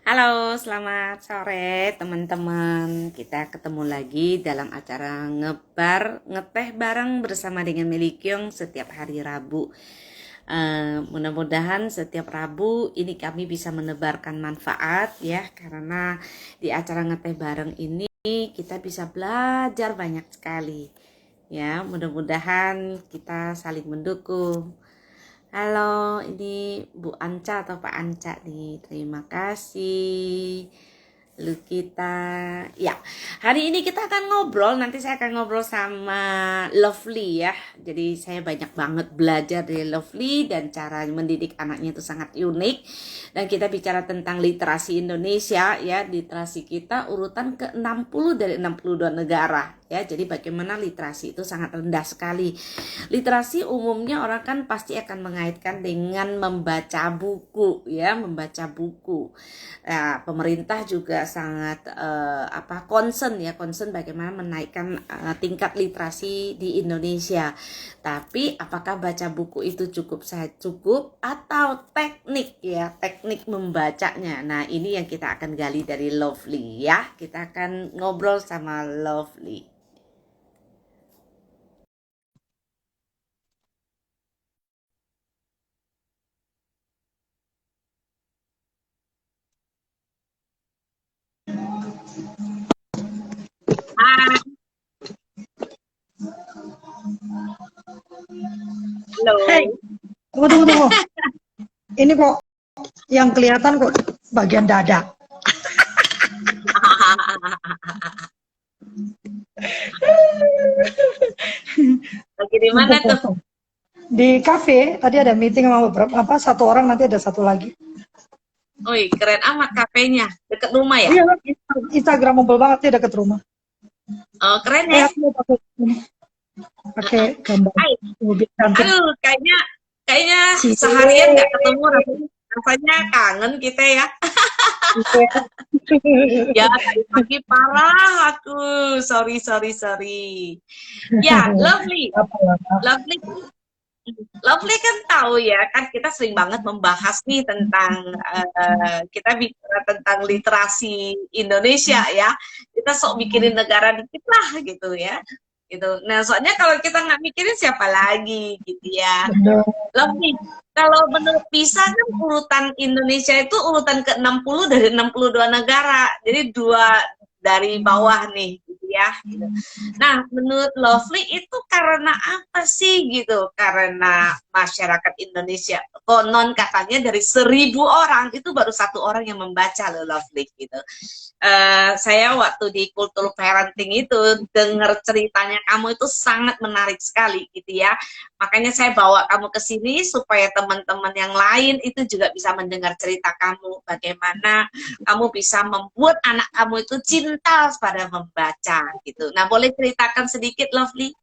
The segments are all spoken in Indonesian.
Halo, selamat sore teman-teman. Kita ketemu lagi dalam acara ngeteh bareng bersama dengan Melikyong setiap hari Rabu. Mudah-mudahan setiap Rabu ini kami bisa menebarkan manfaat ya, karena di acara ngeteh bareng ini kita bisa belajar banyak sekali. Ya, mudah-mudahan kita saling mendukung. Halo, ini Bu Anca atau Pak Anca nih. Terima kasih. Lu kita, ya, hari ini kita akan ngobrol. Nanti saya akan ngobrol sama Lovely ya. Jadi saya banyak banget belajar dari Lovely dan cara mendidik anaknya itu sangat unik. Dan kita bicara tentang literasi Indonesia ya. Literasi kita urutan ke-60 dari 62 negara ya. Jadi bagaimana literasi itu sangat rendah sekali. Literasi umumnya orang kan pasti akan mengaitkan dengan membaca buku ya, membaca buku. Nah, pemerintah juga sangat concern bagaimana menaikkan tingkat literasi di Indonesia. Tapi apakah baca buku itu cukup atau teknik membacanya. Nah, ini yang kita akan gali dari Lovely ya. Kita akan ngobrol sama Lovely. Hai, Hey, halo. tunggu. Ini kok yang kelihatan kok bagian dada. Lagi di mana Mumpung tuh? kosong. Di kafe tadi ada meeting sama beberapa satu orang, nanti ada satu lagi. Wih, keren amat kafenya. Dekat rumah ya? Iya, Instagramable banget sih dekat rumah. Oh, keren ya. Aku mau pakai gambar Hai. mobil cantik. Aduh, kayaknya kayaknya Cie. seharian nggak ketemu, rasanya kangen kita ya. Ya, tadi pagi parah aku. Sorry. Ya, Lovely. Apa? Lovely. Lovely kan tahu ya, kan kita sering banget membahas nih tentang kita bicara tentang literasi Indonesia ya. Kita sok mikirin negara dikit lah gitu ya. Gitu. Nah, soalnya kalau kita nggak mikirin siapa lagi gitu ya. Bener. Lovely. Kalau menurut PISA kan urutan Indonesia itu urutan ke-60 dari 62 negara. Jadi dua dari bawah nih gitu ya. Gitu. Nah, menurut Lovely itu karena apa sih gitu? Karena masyarakat Indonesia konon katanya dari 1.000 orang itu baru satu orang yang membaca loh, Lovely gitu. Saya waktu di kultur parenting itu dengar ceritanya kamu itu sangat menarik sekali gitu ya. Makanya saya bawa kamu ke sini supaya teman-teman yang lain itu juga bisa mendengar cerita kamu, bagaimana kamu bisa membuat anak kamu itu cinta pada membaca gitu. Nah, boleh ceritakan sedikit, Lovely?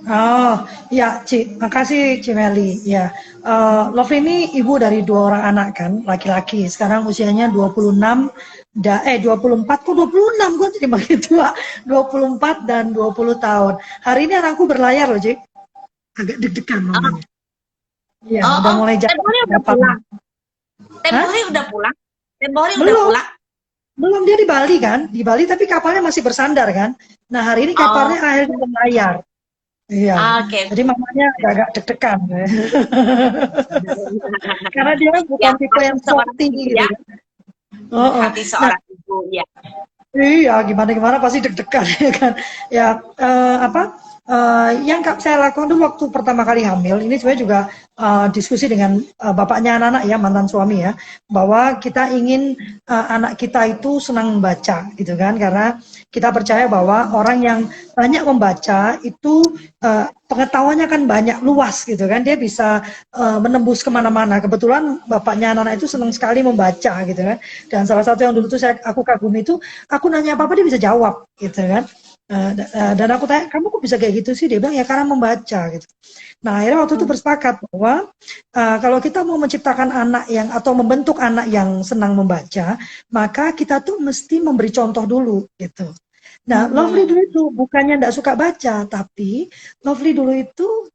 Oh, ya, makasih Cimeli. Ya, Love ini ibu dari dua orang anak kan, laki-laki. Sekarang usianya 26, 24, kok 26, gue jadi makin tua. 24 dan 20 tahun. Hari ini anakku berlayar loh, Ci. Agak deg-degan Oh, mamanya. Iya, oh, udah oh. mulai jalan. Tempohari udah Lapangan. pulang. Hah? Tempohari udah pulang. Tempohari udah Belum, pulang. belum dia di Bali kan? Di Bali tapi kapalnya masih bersandar kan? Nah, hari ini Oh, kapalnya akhirnya berlayar. Iya, oke. jadi mamanya agak-agak deg-degan. Karena dia Ya, bukan tipe hati yang seorang sporty ibu gitu ya. kan. Oh, oh. Hati Nah, seorang ibu ya. iya, gimana-gimana pasti deg-degan ya kan. Ya, yang saya lakukan dulu waktu pertama kali hamil, ini sebenarnya juga diskusi dengan bapaknya anak-anak ya, mantan suami ya, bahwa kita ingin anak kita itu senang membaca gitu kan, karena kita percaya bahwa orang yang banyak membaca itu pengetahuannya kan banyak luas gitu kan, dia bisa menembus kemana-mana. Kebetulan bapaknya anak-anak itu senang sekali membaca gitu kan, dan salah satu yang dulu tuh aku kagumi itu, aku nanya apa-apa dia bisa jawab gitu kan. Dan aku tanya, kamu kok bisa kayak gitu sih? Dia bilang, ya karena membaca gitu. Nah, akhirnya waktu itu bersepakat bahwa kalau kita mau menciptakan anak yang atau membentuk anak yang senang membaca, maka kita tuh mesti memberi contoh dulu gitu. Nah, Lovely dulu itu bukannya tidak suka baca, tapi Lovely dulu itu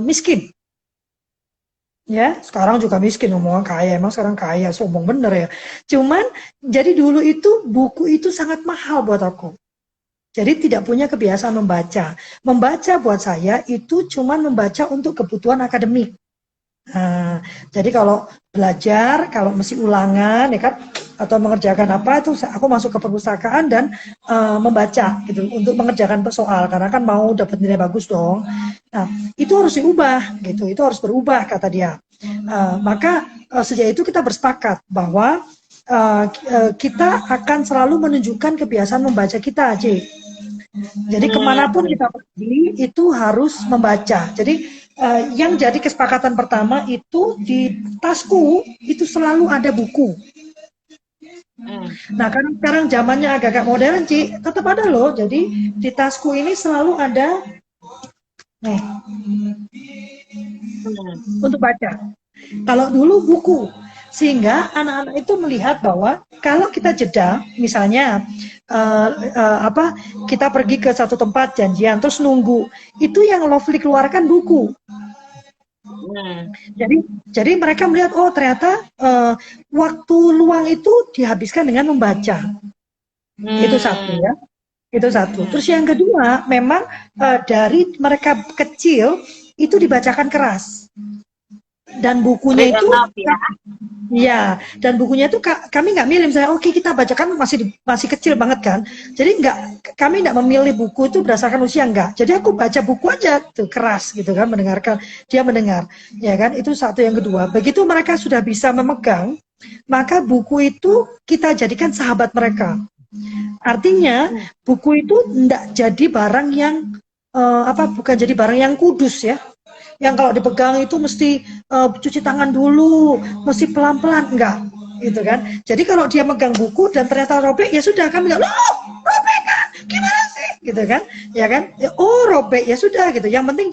miskin. ya sekarang juga miskin ngomong kaya, emang sekarang kaya, sombong bener ya. Cuman jadi dulu itu buku itu sangat mahal buat aku. Jadi tidak punya kebiasaan membaca. Membaca buat saya itu cuman membaca untuk kebutuhan akademik. Nah, jadi kalau belajar, kalau mesti ulangan, ya kan, atau mengerjakan apa itu aku masuk ke perpustakaan dan membaca gitu untuk mengerjakan soal karena kan mau dapat nilai bagus dong. Nah, itu harus diubah gitu, itu harus berubah kata dia. Maka sejak itu kita bersepakat bahwa kita akan selalu menunjukkan kebiasaan membaca kita, Ci. Jadi kemanapun Hmm. kita pergi itu harus membaca. Jadi yang jadi kesepakatan pertama itu di tasku itu selalu ada buku. Hmm. Nah karena sekarang zamannya agak-agak modern, Ci, tetap ada loh. Jadi di tasku ini selalu ada nih Hmm. untuk baca. Kalau dulu buku, sehingga anak-anak itu melihat bahwa kalau kita jeda, misalnya apa kita pergi ke satu tempat janjian terus nunggu, itu yang Lovely keluarkan buku. Hmm. Jadi jadi mereka melihat oh ternyata waktu luang itu dihabiskan dengan membaca. Itu satu Hmm. ya. Itu satu. Hmm. Terus yang kedua, memang dari mereka kecil itu dibacakan keras dan bukunya Read itu aloud ya. iya, dan bukunya itu kami nggak milih misalnya, oke kita bacakan masih kecil banget kan, jadi nggak kami nggak memilih buku itu berdasarkan usia nggak, jadi aku baca buku aja tuh keras gitu kan, mendengarkan dia mendengar, ya kan itu satu. Yang kedua, begitu mereka sudah bisa memegang, maka buku itu kita jadikan sahabat mereka. Artinya Hmm. buku itu tidak jadi barang yang bukan jadi barang yang kudus ya, yang kalau dipegang itu mesti cuci tangan dulu, mesti pelan-pelan, enggak gitu kan. Jadi kalau dia megang buku dan ternyata robek, ya sudah kami bilang, loh robek kan, gimana sih, gitu kan, ya kan, ya, oh robek ya sudah gitu. Yang penting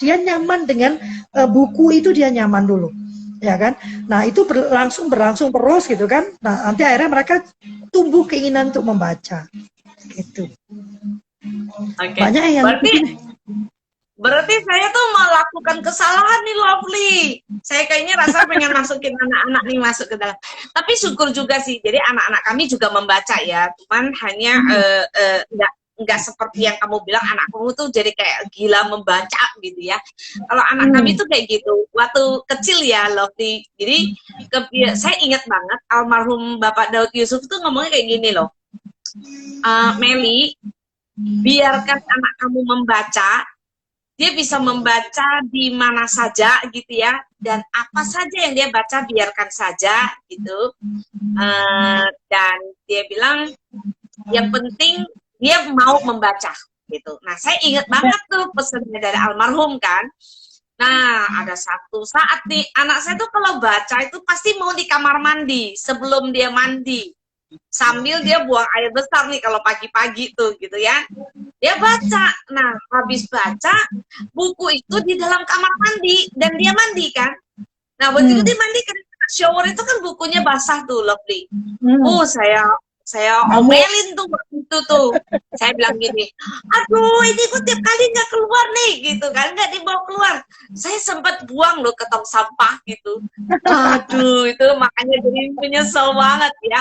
dia nyaman dengan buku itu, dia nyaman dulu, ya kan. Nah itu berlangsung terus gitu kan. Nah nanti akhirnya mereka tumbuh keinginan untuk membaca, gitu. Oke. Banyak yang Berarti ikutin. berarti saya tuh melakukan kesalahan nih, Lovely. Saya kayaknya rasa pengen masukin anak-anak nih masuk ke dalam. Tapi syukur juga sih. Jadi anak-anak kami juga membaca ya. Cuman hanya nggak seperti yang kamu bilang, anak kamu tuh jadi kayak gila membaca gitu ya. Kalau anak kami tuh kayak gitu. Waktu kecil ya, Lovely. Jadi saya ingat banget almarhum Bapak Daud Yusuf tuh ngomongnya kayak gini loh. Meli, biarkan anak kamu membaca, dia bisa membaca di mana saja gitu ya, dan apa saja yang dia baca biarkan saja gitu. Dan dia bilang yang penting dia mau membaca gitu. Nah saya ingat banget tuh pesannya dari almarhum kan. Nah ada satu saat nih anak saya tuh kalau baca itu pasti mau di kamar mandi sebelum dia mandi, sambil dia buang air besar nih kalau pagi-pagi tuh gitu ya. Dia baca. Nah, habis baca, buku itu di dalam kamar mandi dan dia mandi kan. Nah, begitu dia mandi kan shower itu kan bukunya basah tuh, Lovely. Oh, saya Kamu omelin tuh waktu itu tuh. Saya bilang gini, aduh ini kok tiap kali nggak keluar nih, gitu kan, nggak dibawa keluar. Saya sempat buang loh ke tong sampah gitu. Aduh, itu makanya jadi menyesal banget ya.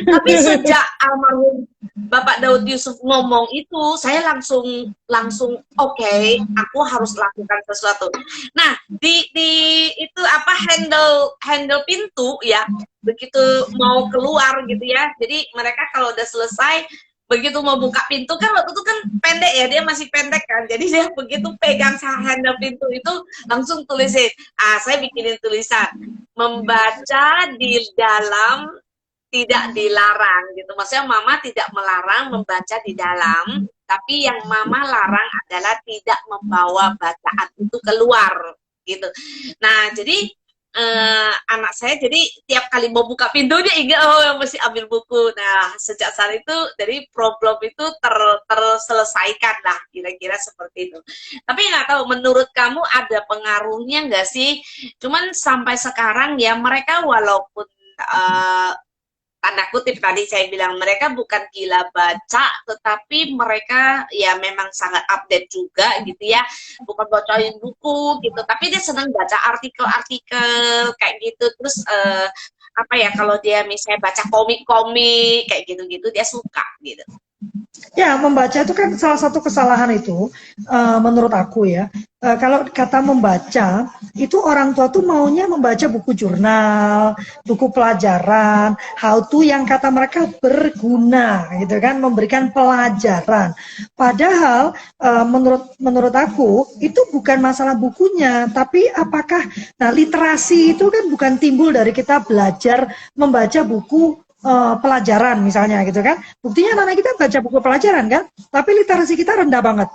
Tapi sejak almarhum Bapak Daud Yusuf ngomong itu, saya langsung oke, aku harus lakukan sesuatu. Nah, di itu apa handle pintu ya, begitu mau keluar gitu ya. Jadi mereka kalau udah selesai begitu mau buka pintu kan waktu itu kan pendek ya, dia masih pendek kan. Jadi dia begitu pegang handle pintu itu langsung tulisin. Saya bikinin tulisan membaca di dalam tidak dilarang gitu. Maksudnya mama tidak melarang membaca di dalam, tapi yang mama larang adalah tidak membawa bacaan itu keluar gitu. Nah, jadi anak saya jadi tiap kali mau buka pintu dia ingat oh mesti ambil buku. Nah sejak saat itu dari problem itu terselesaikan lah kira-kira seperti itu. Tapi nggak tahu menurut kamu ada pengaruhnya nggak sih? Cuman sampai sekarang ya mereka walaupun tanda kutip tadi saya bilang mereka bukan gila baca, tetapi mereka ya memang sangat update juga gitu ya, bukan bacain buku gitu, tapi dia senang baca artikel-artikel kayak gitu. Terus apa ya, kalau dia misalnya baca komik-komik kayak gitu-gitu dia suka gitu. Ya, membaca itu kan salah satu kesalahan itu, menurut aku ya. Kalau kata membaca, itu orang tua tuh maunya membaca buku jurnal, buku pelajaran, how to yang kata mereka berguna, gitu kan, memberikan pelajaran. Padahal menurut aku itu bukan masalah bukunya, tapi apakah, nah literasi itu kan bukan timbul dari kita belajar membaca buku pelajaran misalnya gitu kan. Buktinya anak-anak kita baca buku pelajaran kan, tapi literasi kita rendah banget.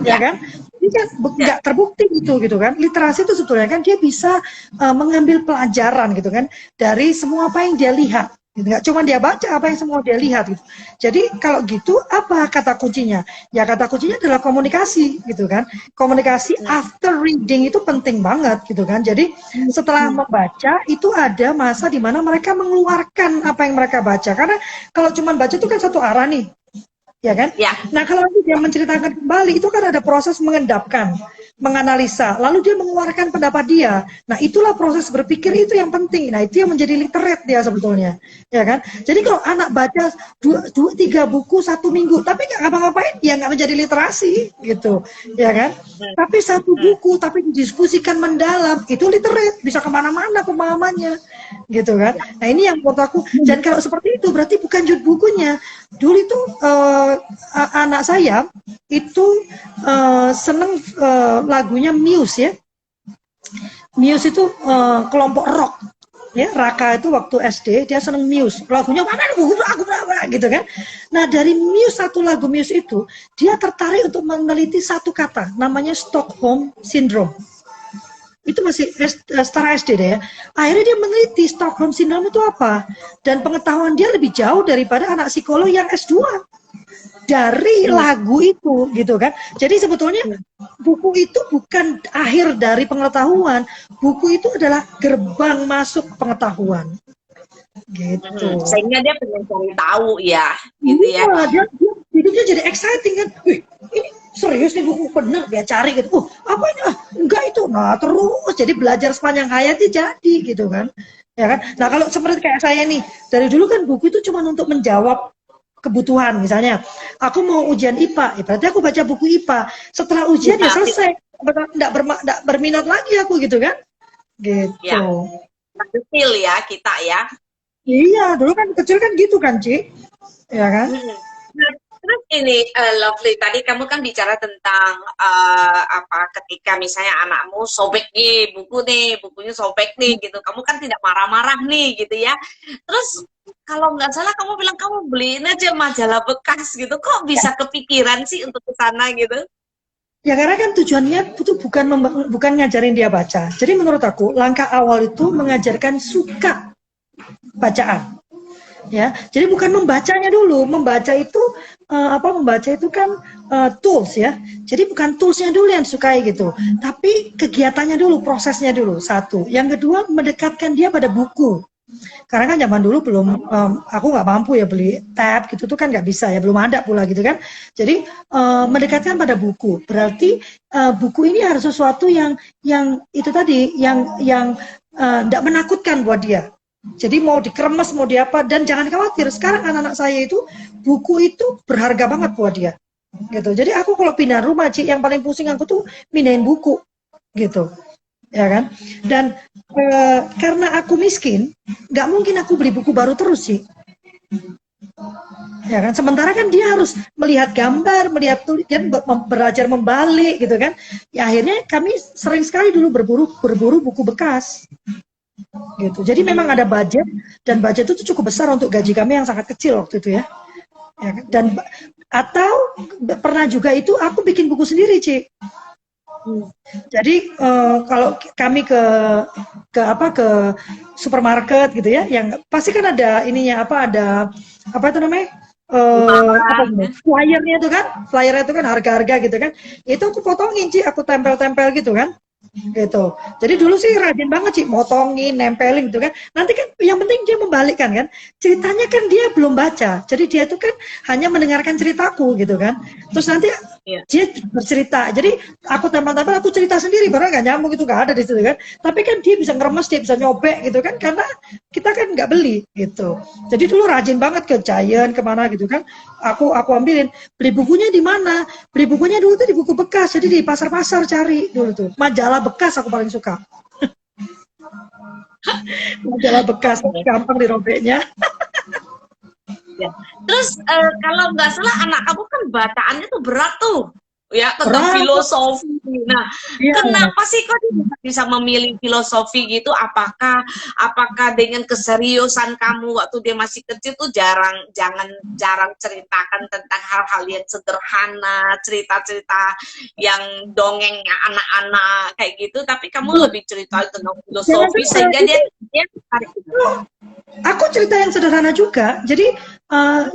Ya kan? Ini kan nggak terbukti gitu kan. Literasi itu sebetulnya kan dia bisa mengambil pelajaran gitu kan dari semua apa yang dia lihat. Gitu. Nggak cuma dia baca apa yang semua dia lihat gitu. Jadi kalau gitu apa kata kuncinya? Ya kata kuncinya adalah komunikasi gitu kan. Komunikasi after reading itu penting banget gitu kan. Jadi setelah membaca itu ada masa di mana mereka mengeluarkan apa yang mereka baca. Karena kalau cuma baca itu kan satu arah nih. Ya kan? Ya. Nah kalau dia menceritakan kembali itu kan ada proses mengendapkan, menganalisa, lalu dia mengeluarkan pendapat dia. Nah itulah proses berpikir itu yang penting. Nah itu yang menjadi literate dia sebetulnya, ya kan? Jadi kalau anak baca 2-3 buku 1 minggu, tapi nggak ngapa-ngapain, ya nggak menjadi literasi, gitu, ya kan? Tapi 1 buku, tapi didiskusikan mendalam, itu literate, bisa kemana-mana pemahamannya, gitu kan? Nah ini yang menurut aku. Dan kalau seperti itu berarti bukan jud bukunya. Dulu itu anak saya itu seneng lagunya Muse ya. Muse itu kelompok rock ya. Raka itu waktu SD dia seneng Muse. Lagunya mana lagu gitu kan. Nah dari Muse, satu lagu Muse itu dia tertarik untuk meneliti satu kata namanya Stockholm Syndrome. Itu masih setara SD deh ya. Akhirnya dia meneliti Stockholm Syndrome itu apa. Dan pengetahuan dia lebih jauh daripada anak psikolog yang S2. Dari lagu itu gitu kan. Jadi sebetulnya buku itu bukan akhir dari pengetahuan. Buku itu adalah gerbang masuk pengetahuan. Gitu. Sehingga dia pengen cari tahu ya, gitu ya. Dia hidupnya jadi exciting kan. Wih, ini serius nih buku bener dia cari gitu. Apa ini? Enggak itu. Nah, terus jadi belajar sepanjang hayatnya jadi gitu kan. Ya kan? Nah, kalau seperti kayak saya nih, dari dulu kan buku itu cuma untuk menjawab kebutuhan. Misalnya, aku mau ujian IPA, berarti aku baca buku IPA. Setelah ujian ya selesai. Enggak berminat lagi aku gitu kan. Gitu. Ya. Kecil ya kita ya. Iya, dulu kan kecil kan gitu kan, Ci. Ya kan? Nah, terus ini Lovely, tadi kamu kan bicara tentang apa, ketika misalnya anakmu sobek nih bukunya sobek nih gitu, kamu kan tidak marah-marah nih gitu ya. Terus kalau nggak salah kamu bilang kamu beliin aja majalah bekas gitu, kok bisa kepikiran sih untuk ke sana gitu? Ya karena kan tujuannya itu bukan ngajarin dia baca. Jadi menurut aku langkah awal itu mengajarkan suka bacaan. Ya, jadi bukan membacanya dulu. Membaca itu membaca itu kan tools ya. Jadi bukan toolsnya dulu yang disukai gitu, tapi kegiatannya dulu, prosesnya dulu. Satu. Yang kedua mendekatkan dia pada buku. Karena kan zaman dulu belum, aku nggak mampu ya beli tab gitu tuh kan nggak bisa ya, belum ada pula gitu kan. Jadi mendekatkan pada buku. Berarti buku ini harus sesuatu yang itu tadi, yang tidak menakutkan buat dia. Jadi mau dikeremes, mau diapa, dan jangan khawatir. Sekarang anak-anak saya itu, buku itu berharga banget buat dia. Gitu. Jadi aku kalau pindah rumah, Ci, yang paling pusing aku tuh pindahin buku. Gitu. Ya kan? Dan karena aku miskin, nggak mungkin aku beli buku baru terus, Ci. Ya kan? Sementara kan dia harus melihat gambar, melihat tulisan, belajar membalik gitu kan. Ya akhirnya kami sering sekali dulu berburu buku bekas. Gitu. Jadi memang ada budget, dan budget itu cukup besar untuk gaji kami yang sangat kecil waktu itu ya. Ya kan? Dan atau pernah juga itu aku bikin buku sendiri, Ci. Jadi kalau kami ke supermarket gitu ya, yang pasti kan ada ininya apa itu namanya? Flyernya itu kan harga-harga gitu kan. Itu aku potongin, Ci, aku tempel-tempel gitu kan. gitu. Jadi dulu sih rajin banget sih motongin, nempelin gitu kan. Nanti kan yang penting dia membalikkan kan. Ceritanya kan dia belum baca. Jadi dia itu kan hanya mendengarkan ceritaku gitu kan. Terus nanti Iya. dia bercerita. Jadi aku tempel-tempel aku cerita sendiri padahal nggak nyambung itu nggak ada di situ kan. Tapi kan dia bisa ngeremes, dia bisa nyobek gitu kan karena kita kan nggak beli gitu. Jadi dulu rajin banget ke Giant kemana gitu kan. Aku ambilin. Beli bukunya di mana? Beli bukunya dulu tuh di buku bekas. Jadi di pasar-pasar cari dulu tuh. Majalah bekas aku paling suka. Majalah bekas gampang dirobeknya. Ya. Terus kalau nggak salah anak kamu kan bacaannya tuh berat tuh, ya tentang Berat. filosofi. Nah, Iya. kenapa sih kok dia bisa memilih filosofi gitu? Apakah dengan keseriusan kamu waktu dia masih kecil tuh jarang ceritakan tentang hal-hal yang sederhana, cerita-cerita yang dongengnya anak-anak kayak gitu, tapi kamu lebih cerita tentang Jangan filosofi cerita sehingga itu. dia tertarik. Aku cerita yang sederhana juga. Jadi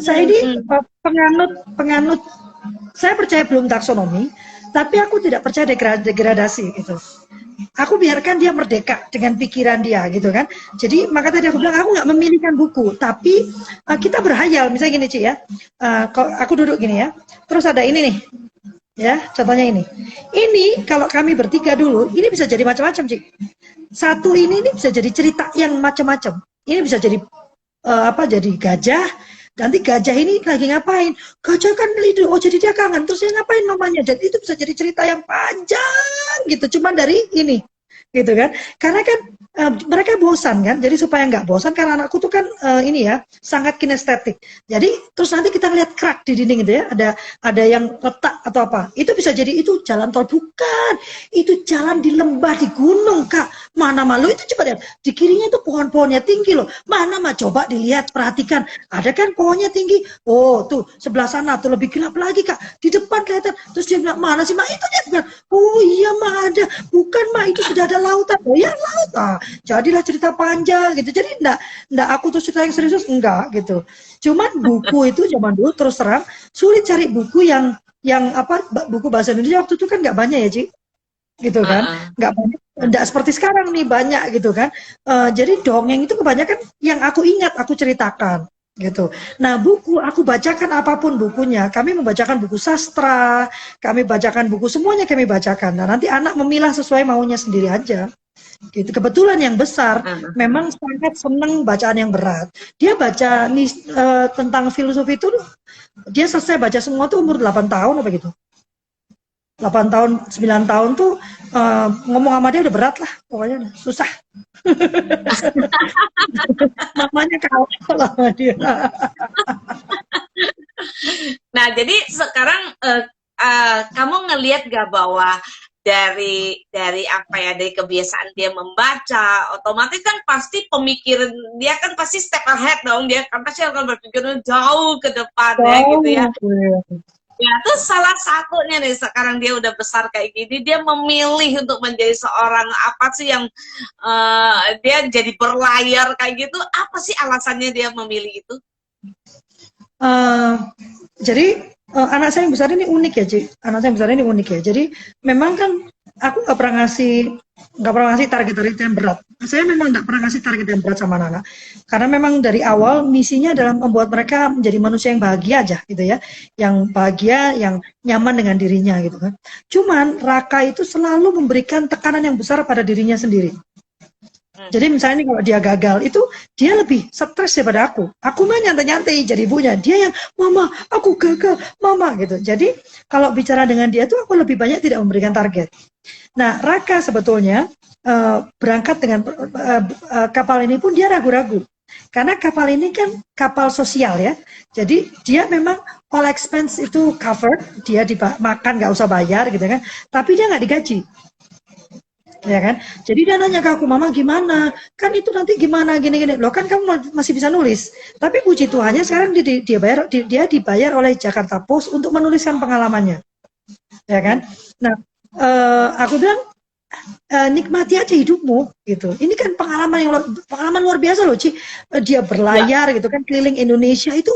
saya ini penganut penganut. Saya percaya belum taksonomi, tapi aku tidak percaya degradasi gitu. Aku biarkan dia merdeka dengan pikiran dia gitu kan. Jadi maka tadi aku bilang aku nggak memilihkan buku, tapi kita berhayal. Misalnya gini Ci ya, aku duduk gini ya, terus ada ini nih, ya contohnya ini kalau kami bertiga dulu, ini bisa jadi macam-macam Ci. Satu ini bisa jadi cerita yang macam-macam. Ini bisa jadi jadi gajah. Nanti gajah ini lagi ngapain? Gajah kan lidu. Oh jadi dia kangen. Terus dia ngapain mamanya? Jadi itu bisa jadi cerita yang panjang gitu. Cuma dari ini, gitu kan? Karena kan mereka bosan kan. Jadi supaya nggak bosan, karena anakku tuh kan ini ya sangat kinestetik. Jadi terus nanti kita lihat crack di dinding gitu ya. Ada yang retak atau apa? Itu bisa jadi itu jalan tol, bukan? Itu jalan di lembah di gunung kak. Mana malu itu coba lihat. Di kirinya itu pohon-pohonnya tinggi loh. Mana mah coba dilihat, perhatikan. Ada kan pohonnya tinggi. Oh tuh sebelah sana tuh lebih gelap lagi kak. Di depan kelihatan. Terus dia bilang mana sih mak itu dia bukan. Oh iya mak ada. Bukan mak itu sudah ada lautan. Oh ya laut. Jadilah cerita panjang gitu. Jadi enggak aku tuh cerita yang serius enggak gitu. Cuman buku itu zaman dulu terus terang sulit cari buku yang buku bahasa Indonesia waktu itu kan nggak banyak ya Ci, gitu kan, nggak banyak, nggak seperti sekarang nih banyak gitu kan. Jadi dongeng itu kebanyakan yang aku ingat aku ceritakan gitu. Nah buku aku bacakan apapun bukunya, kami membacakan buku sastra, kami bacakan buku semuanya kami bacakan. Nah nanti anak memilah sesuai maunya sendiri aja. Gitu. Kebetulan yang besar memang sangat senang bacaan yang berat. Dia baca tentang filosofi itu dia selesai baca semua tuh umur 8 tahun apa gitu. 8 tahun, 9 tahun tuh ngomong sama dia udah berat lah, pokoknya udah susah. Mamanya kalah sama dia. Nah, jadi sekarang kamu ngelihat gak bahwa dari apa ya, dari kebiasaan dia membaca, otomatis kan pasti pemikiran dia kan pasti step ahead dong, dia kan pasti akan berpikir jauh ke depan ya gitu ya. Ya, terus salah satunya nih sekarang dia udah besar kayak gini, dia memilih untuk menjadi seorang apa sih yang dia jadi berlayar kayak gitu, apa sih alasannya dia memilih itu? Jadi anak saya yang besar ini unik ya, Ci. Anak saya yang besar ini unik ya. Jadi memang kan aku nggak pernah ngasih target yang berat. Saya memang nggak pernah ngasih target yang berat sama anak-anak. Karena memang dari awal misinya adalah membuat mereka menjadi manusia yang bahagia aja gitu ya. Yang bahagia, yang nyaman dengan dirinya gitu kan. Cuman Raka itu selalu memberikan tekanan yang besar pada dirinya sendiri. Jadi misalnya nih kalau dia gagal itu dia lebih stres daripada aku. Aku mah nyantai-nyantai jadi ibunya. Dia yang mama aku gagal mama gitu. Jadi kalau bicara dengan dia tuh aku lebih banyak tidak memberikan target. Nah Raka sebetulnya berangkat dengan kapal ini pun dia ragu-ragu. Karena kapal ini kan kapal sosial ya. Jadi dia memang all expense itu covered. Dia makan nggak usah bayar gitu kan. Tapi dia nggak digaji. Ya kan, jadi dia nanya ke aku, mama gimana, kan itu nanti gimana gini-gini, loh kan kamu masih bisa nulis, tapi puji Tuhannya sekarang dia dibayar oleh Jakarta Post untuk menuliskan pengalamannya, ya kan. Nah aku bilang nikmati aja hidupmu gitu. Ini kan pengalaman luar biasa loh, Ci. Dia berlayar gitu kan keliling Indonesia itu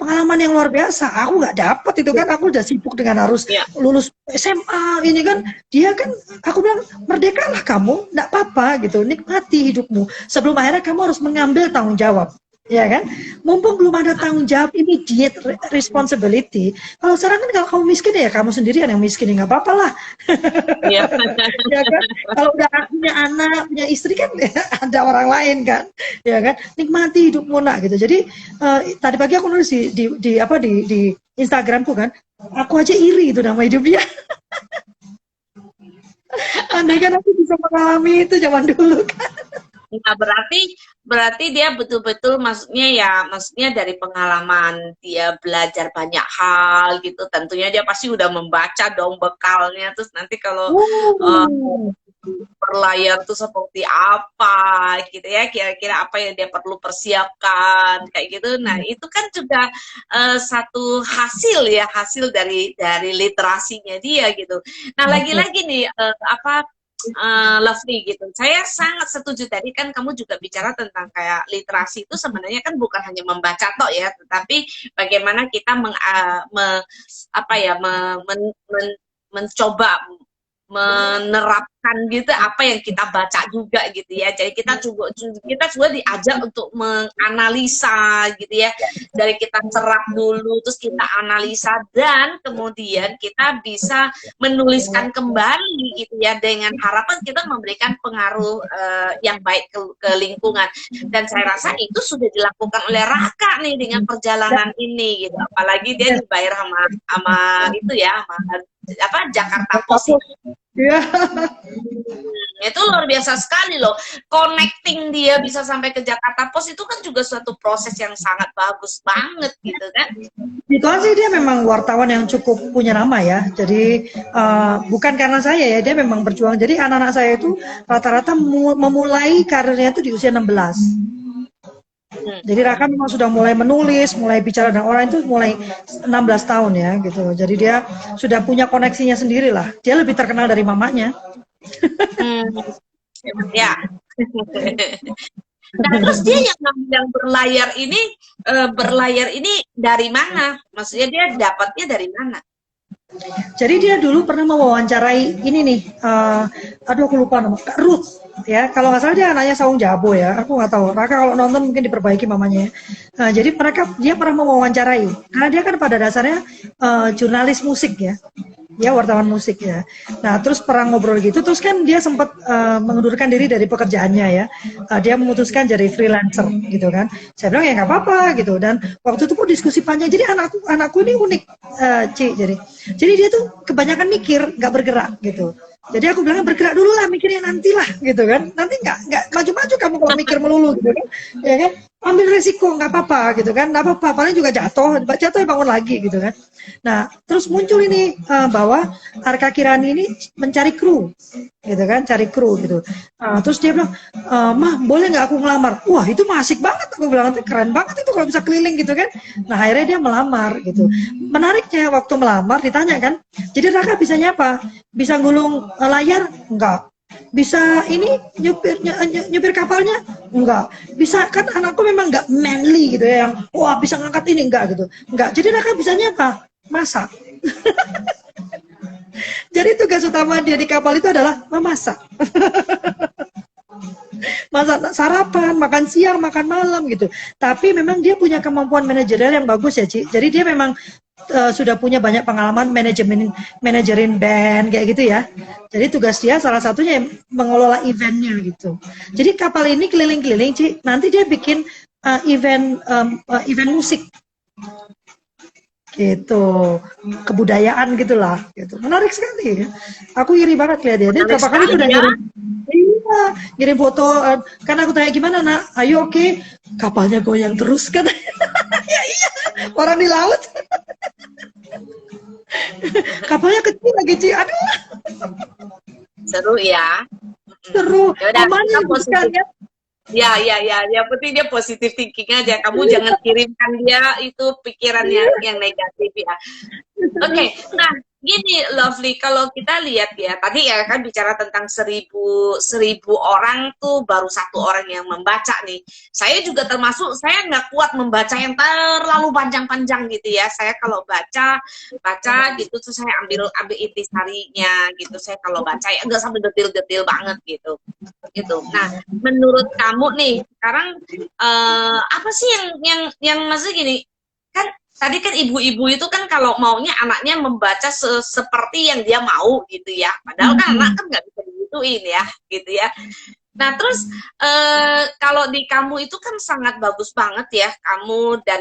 pengalaman yang luar biasa. Aku nggak dapet itu kan, aku udah sibuk dengan harus Ya. lulus SMA ini kan. Dia kan, aku bilang merdekalah kamu, nggak apa-apa gitu. Nikmati hidupmu sebelum akhirnya kamu harus mengambil tanggung jawab. Ya kan, mumpung belum ada tanggung jawab immediate responsibility. Kalau sekarang kan kalau kamu miskin ya kamu sendirian yang miskin, ya nggak apa-apa lah. Iya. Ya kan, kalau udah punya anak, punya istri kan ada orang lain kan, ya kan, nikmati hidupmu nak gitu. Jadi tadi pagi aku nulis di Instagramku kan, aku aja iri itu nama hidup dia. Andai kan aku bisa mengalami itu zaman dulu kan. Nah, berarti dia betul-betul maksudnya dari pengalaman dia belajar banyak hal gitu. Tentunya dia pasti udah membaca dong bekalnya. Terus nanti kalau berlayar tuh seperti apa gitu ya, kira-kira apa yang dia perlu persiapkan kayak gitu. Nah, itu kan juga satu hasil dari literasinya dia gitu. Nah, lagi-lagi nih Lovely gitu. Saya sangat setuju tadi kan kamu juga bicara tentang kayak literasi itu sebenarnya kan bukan hanya membaca tok ya, tetapi bagaimana kita mencoba menerapkan gitu apa yang kita baca juga gitu ya. Jadi kita juga diajar untuk menganalisa gitu ya. Dari kita serap dulu terus kita analisa dan kemudian kita bisa menuliskan kembali gitu ya dengan harapan kita memberikan pengaruh yang baik ke lingkungan. Dan saya rasa itu sudah dilakukan oleh Raka nih dengan perjalanan ini gitu. Apalagi dia dibayar sama itu ya, sama Jakarta Post. Ya. Itu luar biasa sekali loh. Connecting dia bisa sampai ke Jakarta Post itu kan juga suatu proses yang sangat bagus banget gitu kan. Itu sih dia memang wartawan yang cukup punya nama ya. Jadi bukan karena saya ya, dia memang berjuang. Jadi anak-anak saya itu rata-rata memulai karirnya itu di usia 16. Jadi Raka memang sudah mulai menulis, mulai bicara dengan orang itu mulai 16 tahun ya gitu. Jadi dia sudah punya koneksinya sendiri lah. Dia lebih terkenal dari mamanya. Ya. Nah, terus dia yang berlayar ini dari mana? Maksudnya dia dapatnya dari mana? Jadi dia dulu pernah mewawancarai ini nih, aduh aku lupa nama, Kak Ruth ya. Kalau nggak salah dia anaknya Saung Jabo ya, aku nggak tahu. Raka kalau nonton mungkin diperbaiki mamanya. Nah, jadi dia pernah mewawancarai, karena dia kan pada dasarnya jurnalis musik ya, dia wartawan musik ya. Nah, terus perang ngobrol gitu, terus kan dia sempat mengundurkan diri dari pekerjaannya ya. Dia memutuskan jadi freelancer gitu kan. Saya bilang ya nggak apa-apa gitu. Dan waktu itu pun diskusi panjang. Jadi anakku ini unik, Ci. Jadi dia tuh kebanyakan mikir, nggak bergerak gitu. Jadi aku bilang bergerak dulu lah, mikirnya nantilah gitu kan. Nanti nggak maju-maju kamu kalau mikir melulu gitu kan. Ya kan? Ambil resiko, nggak apa-apa gitu kan. Nggak apa-apa, paling juga jatuh ya bangun lagi gitu kan. Nah, terus muncul ini bahwa Arka Kirani ini mencari kru gitu kan, cari kru gitu. Terus dia bilang, mah boleh nggak aku ngelamar? Wah itu asik banget, aku bilang nanti keren banget itu kalau bisa keliling gitu kan. Nah akhirnya dia melamar gitu. Menariknya waktu melamar ditanya kan, jadi Raka bisanya apa? Bisa gulung layar? Enggak. Bisa ini nyupir kapalnya? Enggak. Bisa, kan anakku memang enggak manly gitu ya, yang wah bisa ngangkat ini, enggak gitu. Enggak. Jadi Raka bisanya apa? Masak. Jadi tugas utama dia di kapal itu adalah memasak. Masak sarapan, makan siang, makan malam gitu. Tapi memang dia punya kemampuan manajerial yang bagus ya, Ci. Jadi dia memang sudah punya banyak pengalaman manajerin band kayak gitu ya. Jadi tugas dia salah satunya mengelola eventnya gitu. Jadi kapal ini keliling-keliling, Ci. Nanti dia bikin event musik gitu, kebudayaan gitulah gitu. Menarik sekali ya. Aku iri banget lihat dia. Dia berapa kali udah ngirim foto, karena aku tanya gimana nak, ayo oke, kapalnya goyang terus kan. Ya iya, orang di laut. Kapalnya kecil lagi, Ci. Aduh. Seru ya. Seru. Amannya kan ya. Ya, yang penting dia positive thinking aja. Kamu jangan kirimkan dia itu pikirannya yang negatif ya. Oke, nah Gini, Lovely, kalau kita lihat ya, tadi ya kan bicara tentang seribu orang tuh baru satu orang yang membaca nih. Saya juga termasuk, saya nggak kuat membaca yang terlalu panjang-panjang gitu ya. Saya kalau baca gitu, terus saya ambil intisarinya gitu. Saya kalau baca ya nggak sampai detil-detil banget gitu. Gitu. Nah, menurut kamu nih, sekarang apa sih yang maksudnya gini? Kan tadi kan ibu-ibu itu kan kalau maunya anaknya membaca seperti yang dia mau gitu ya. Padahal kan anak kan nggak bisa digituin ya, gitu ya. Nah terus kalau di kamu itu kan sangat bagus banget ya, kamu dan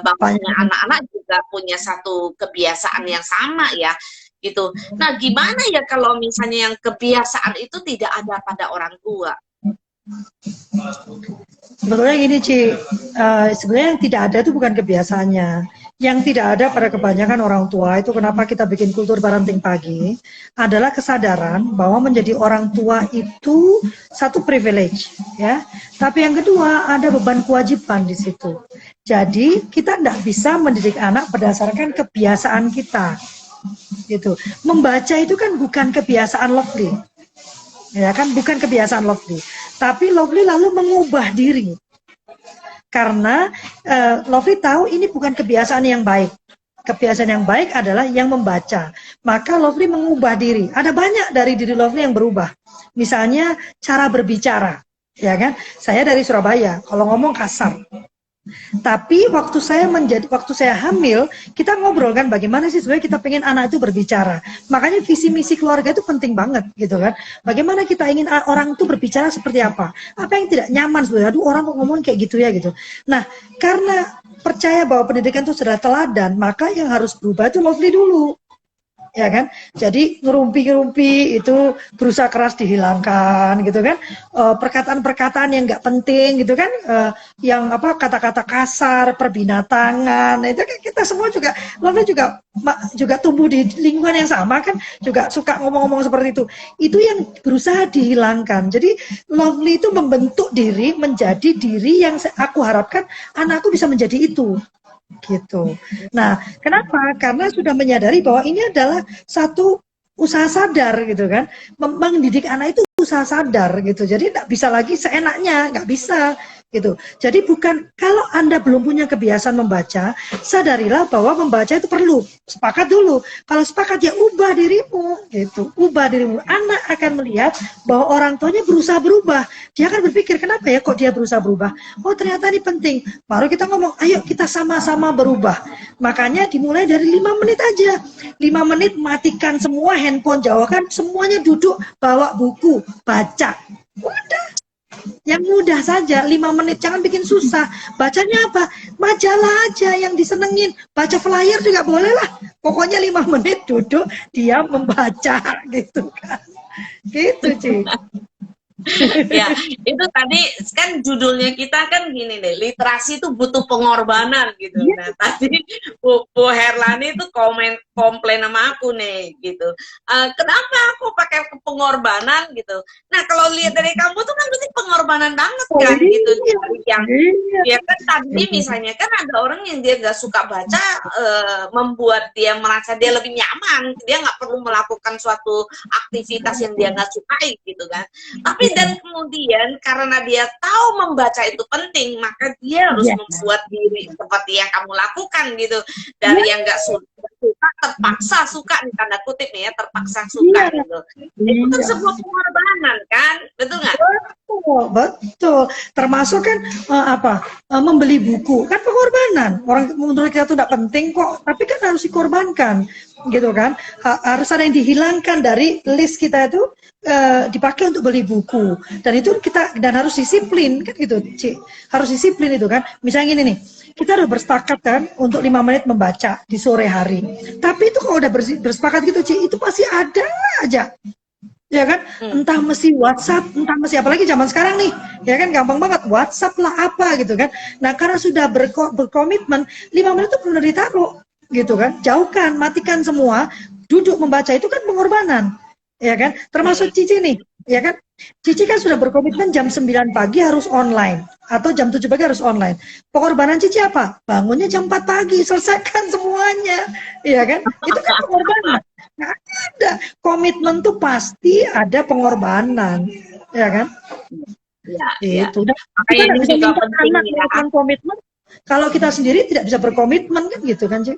bapaknya anak-anak juga punya satu kebiasaan yang sama ya, gitu. Nah gimana ya kalau misalnya yang kebiasaan itu tidak ada pada orang tua? Sebetulnya gini, Ci, sebenarnya yang tidak ada itu bukan kebiasaannya. Yang tidak ada pada kebanyakan orang tua itu kenapa kita bikin kultur parenting pagi adalah kesadaran bahwa menjadi orang tua itu satu privilege, ya. Tapi yang kedua ada beban kewajiban di situ. Jadi kita tidak bisa mendidik anak berdasarkan kebiasaan kita, gitu. Membaca itu kan bukan kebiasaan Lovely, ya kan, bukan kebiasaan Lovely. Tapi Lovely lalu mengubah diri. Karena Lovely tahu ini bukan kebiasaan yang baik. Kebiasaan yang baik adalah yang membaca. Maka Lovely mengubah diri. Ada banyak dari diri Lovely yang berubah. Misalnya cara berbicara, ya kan? Saya dari Surabaya, kalau ngomong kasar. Tapi waktu saya hamil, kita ngobrol kan bagaimana sih sebenarnya kita pengen anak itu berbicara. Makanya visi misi keluarga itu penting banget gitu kan. Bagaimana kita ingin orang itu berbicara seperti apa? Apa yang tidak nyaman sebenarnya? Aduh, orang kok ngomong kayak gitu ya gitu. Nah, karena percaya bahwa pendidikan itu sudah teladan, maka yang harus berubah itu Lovely dulu. Ya kan, jadi ngerumpi itu berusaha keras dihilangkan gitu kan, perkataan-perkataan yang nggak penting gitu kan, yang apa kata-kata kasar, perbinatangan, itu kan kita semua juga, Lovely juga tumbuh di lingkungan yang sama kan, juga suka ngomong-ngomong seperti itu yang berusaha dihilangkan. Jadi Lovely itu membentuk diri menjadi diri yang aku harapkan anakku bisa menjadi itu. Gitu. Nah, kenapa? Karena sudah menyadari bahwa ini adalah satu usaha sadar gitu kan. Mendidik anak itu usaha sadar gitu. Jadi tidak bisa lagi seenaknya, nggak bisa gitu. Jadi bukan, kalau Anda belum punya kebiasaan membaca, sadarilah bahwa membaca itu perlu. Sepakat dulu. Kalau sepakat ya ubah dirimu gitu. Ubah dirimu. Anak akan melihat bahwa orang tuanya berusaha berubah. Dia akan berpikir, kenapa ya kok dia berusaha berubah? Oh, ternyata ini penting. Baru kita ngomong, ayo kita sama-sama berubah. Makanya dimulai dari 5 menit aja. 5 menit matikan semua handphone, jauhkan semuanya, duduk bawa buku, baca. Udah. Yang mudah saja, 5 menit, jangan bikin susah. Bacanya apa? Majalah aja yang disenengin. Baca flyer juga boleh lah. Pokoknya 5 menit duduk, dia membaca gitu kan. Gitu, Ci. Ya, itu tadi kan judulnya kita kan gini nih, literasi itu butuh pengorbanan gitu. Nah, tadi Bu Herlani itu komplain sama aku nih gitu. Kenapa aku pakai pengorbanan gitu? Nah, kalau lihat dari kamu tuh kan berarti pengorbanan banget kan gitu. Yang ya kan tadi misalnya kan ada orang yang dia nggak suka baca, membuat dia merasa dia lebih nyaman, dia nggak perlu melakukan suatu aktivitas yang dia nggak sukai gitu kan. Tapi dan kemudian karena dia tahu membaca itu penting, maka dia harus membuat diri seperti yang kamu lakukan gitu. Dari yang nggak suka terpaksa suka, nih tanda kutip nih ya, terpaksa suka gitu. Itu kan sebuah pengorbanan kan, betul nggak? Betul. Termasuk kan membeli buku kan pengorbanan. Orang menurut kita itu tidak penting kok, tapi kan harus dikorbankan gitu kan. Harus ada yang dihilangkan dari list kita itu, dipakai untuk beli buku, dan itu dan harus disiplin kan gitu, Ci. Harus disiplin itu kan. Misalnya gini nih, kita udah bersepakat kan untuk 5 menit membaca di sore hari. Tapi itu kalau udah bersepakat gitu, Ci, itu pasti ada aja. Ya kan, entah mesti WhatsApp, entah mesti, apalagi zaman sekarang nih, ya kan gampang banget WhatsApp lah apa gitu kan. Nah, karena sudah berkomitmen 5 menit itu benar ditaruh gitu kan, jauhkan, matikan semua, duduk membaca, itu kan pengorbanan, ya kan. Termasuk Cici nih, ya kan, Cici kan sudah berkomitmen jam 9 pagi harus online atau jam 7 pagi harus online. Pengorbanan Cici apa? Bangunnya jam 4 pagi, selesaikan semuanya. Iya kan? Itu kan pengorbanan. Nggak ada. Komitmen tuh pasti ada pengorbanan. Ya kan? Ya, ya. Itu. Dan kita Makanya nggak ini bisa juga minta penting anak ya. melakukan komitmen kalau kita sendiri tidak bisa berkomitmen kan gitu kan, Ci?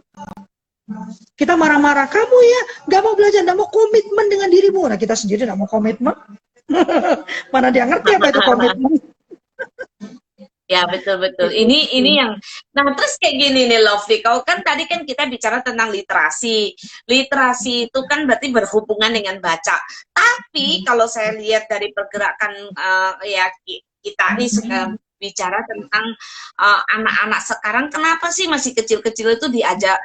Kita marah-marah, kamu ya nggak mau belajar, nggak mau komitmen dengan dirimu. Nah kita sendiri nggak mau komitmen. Mana dia ngerti apa itu komitmen? Ya, betul-betul. Itu. Ini yang, nah terus kayak gini nih Lovely, kau kan tadi kan kita bicara tentang literasi. Literasi itu kan berarti berhubungan dengan baca. Tapi kalau saya lihat dari pergerakan ya kita nih bicara tentang anak-anak sekarang, kenapa sih masih kecil-kecil itu diajak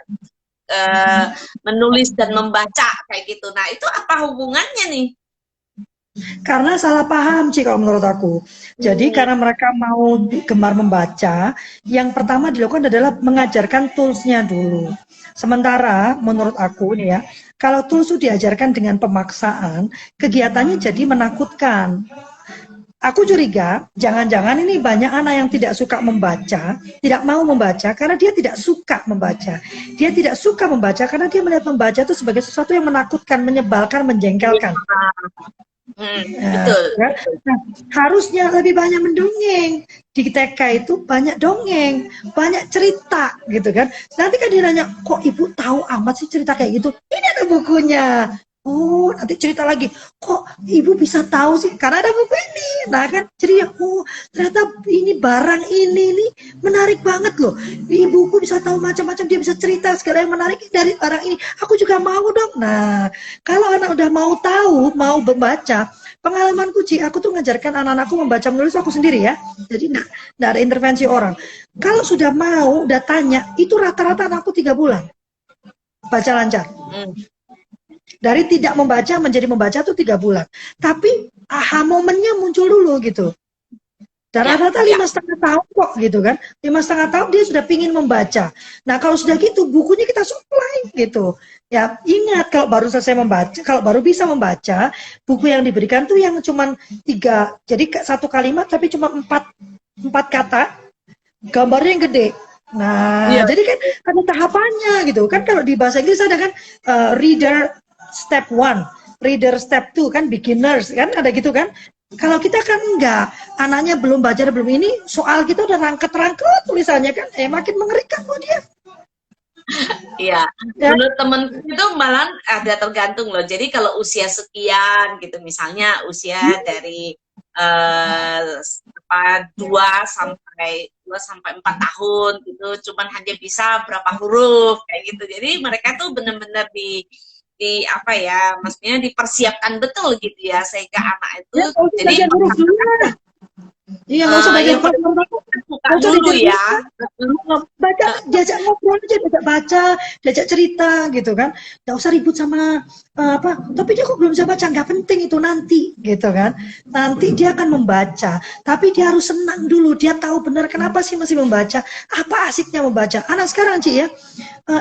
menulis dan membaca kayak gitu? Nah itu apa hubungannya nih? Karena salah paham sih kalau menurut aku. Jadi karena mereka mau gemar membaca, yang pertama dilakukan adalah mengajarkan toolsnya dulu. Sementara menurut aku nih ya, kalau tools itu diajarkan dengan pemaksaan, kegiatannya jadi menakutkan. Aku curiga, jangan-jangan ini banyak anak yang tidak suka membaca, tidak mau membaca karena dia tidak suka membaca. Dia tidak suka membaca karena dia melihat membaca itu sebagai sesuatu yang menakutkan, menyebalkan, menjengkelkan. Betul. Ya. Nah, harusnya lebih banyak mendongeng. Di TK itu banyak dongeng, banyak cerita gitu kan. Nanti kan dia nanya, kok ibu tahu amat sih cerita kayak gitu? Ini ada bukunya. Oh, nanti cerita lagi. Kok ibu bisa tahu sih? Karena ada buku ini. Nah kan, jadi oh ternyata ini barang ini nih menarik banget loh. Ibuku bisa tahu macam-macam, dia bisa cerita segala yang menarik dari barang ini. Aku juga mau dong. Nah, kalau anak udah mau tahu, mau membaca, pengalamanku Ci, aku tuh ngajarkan anak-anakku membaca menulis aku sendiri ya. Jadi nggak ada intervensi orang. Kalau sudah mau, udah tanya, itu rata-rata anakku 3 bulan. Baca lancar. Dari tidak membaca menjadi membaca tuh 3 bulan. Tapi aha momennya muncul dulu gitu. Dan rata-rata 5,5 tahun kok gitu kan. 5,5 tahun dia sudah pingin membaca. Nah kalau sudah gitu bukunya kita supply gitu. Ya ingat kalau baru selesai membaca, kalau baru bisa membaca, buku yang diberikan tuh yang cuma 3. Jadi satu kalimat tapi cuma 4 kata. Gambarnya yang gede. Nah, jadi kan ada tahapannya gitu. Kan kalau di bahasa Inggris ada kan reader step 1, reader step 2 kan beginners kan ada gitu kan. Kalau kita kan enggak, anaknya belum baca belum ini, soal kita udah rangket-rangket tulisannya kan, makin mengerikan loh dia. Iya, menurut temen itu malah ada tergantung loh. Jadi kalau usia sekian gitu, misalnya usia dari 2 sampai 4 tahun gitu, cuman hanya bisa berapa huruf kayak gitu. Jadi mereka tuh benar-benar di apa ya, maksudnya dipersiapkan betul gitu ya, sehingga anak itu jadi iya nggak usah belajar buka dulu ya, baca, diajak ngobrol aja, diajak cerita gitu kan, nggak usah ribut sama apa, tapi dia kok belum bisa baca, nggak penting itu nanti gitu kan, nanti dia akan membaca, tapi dia harus senang dulu, dia tahu benar kenapa sih masih membaca, apa asiknya membaca. Anak sekarang Ci ya,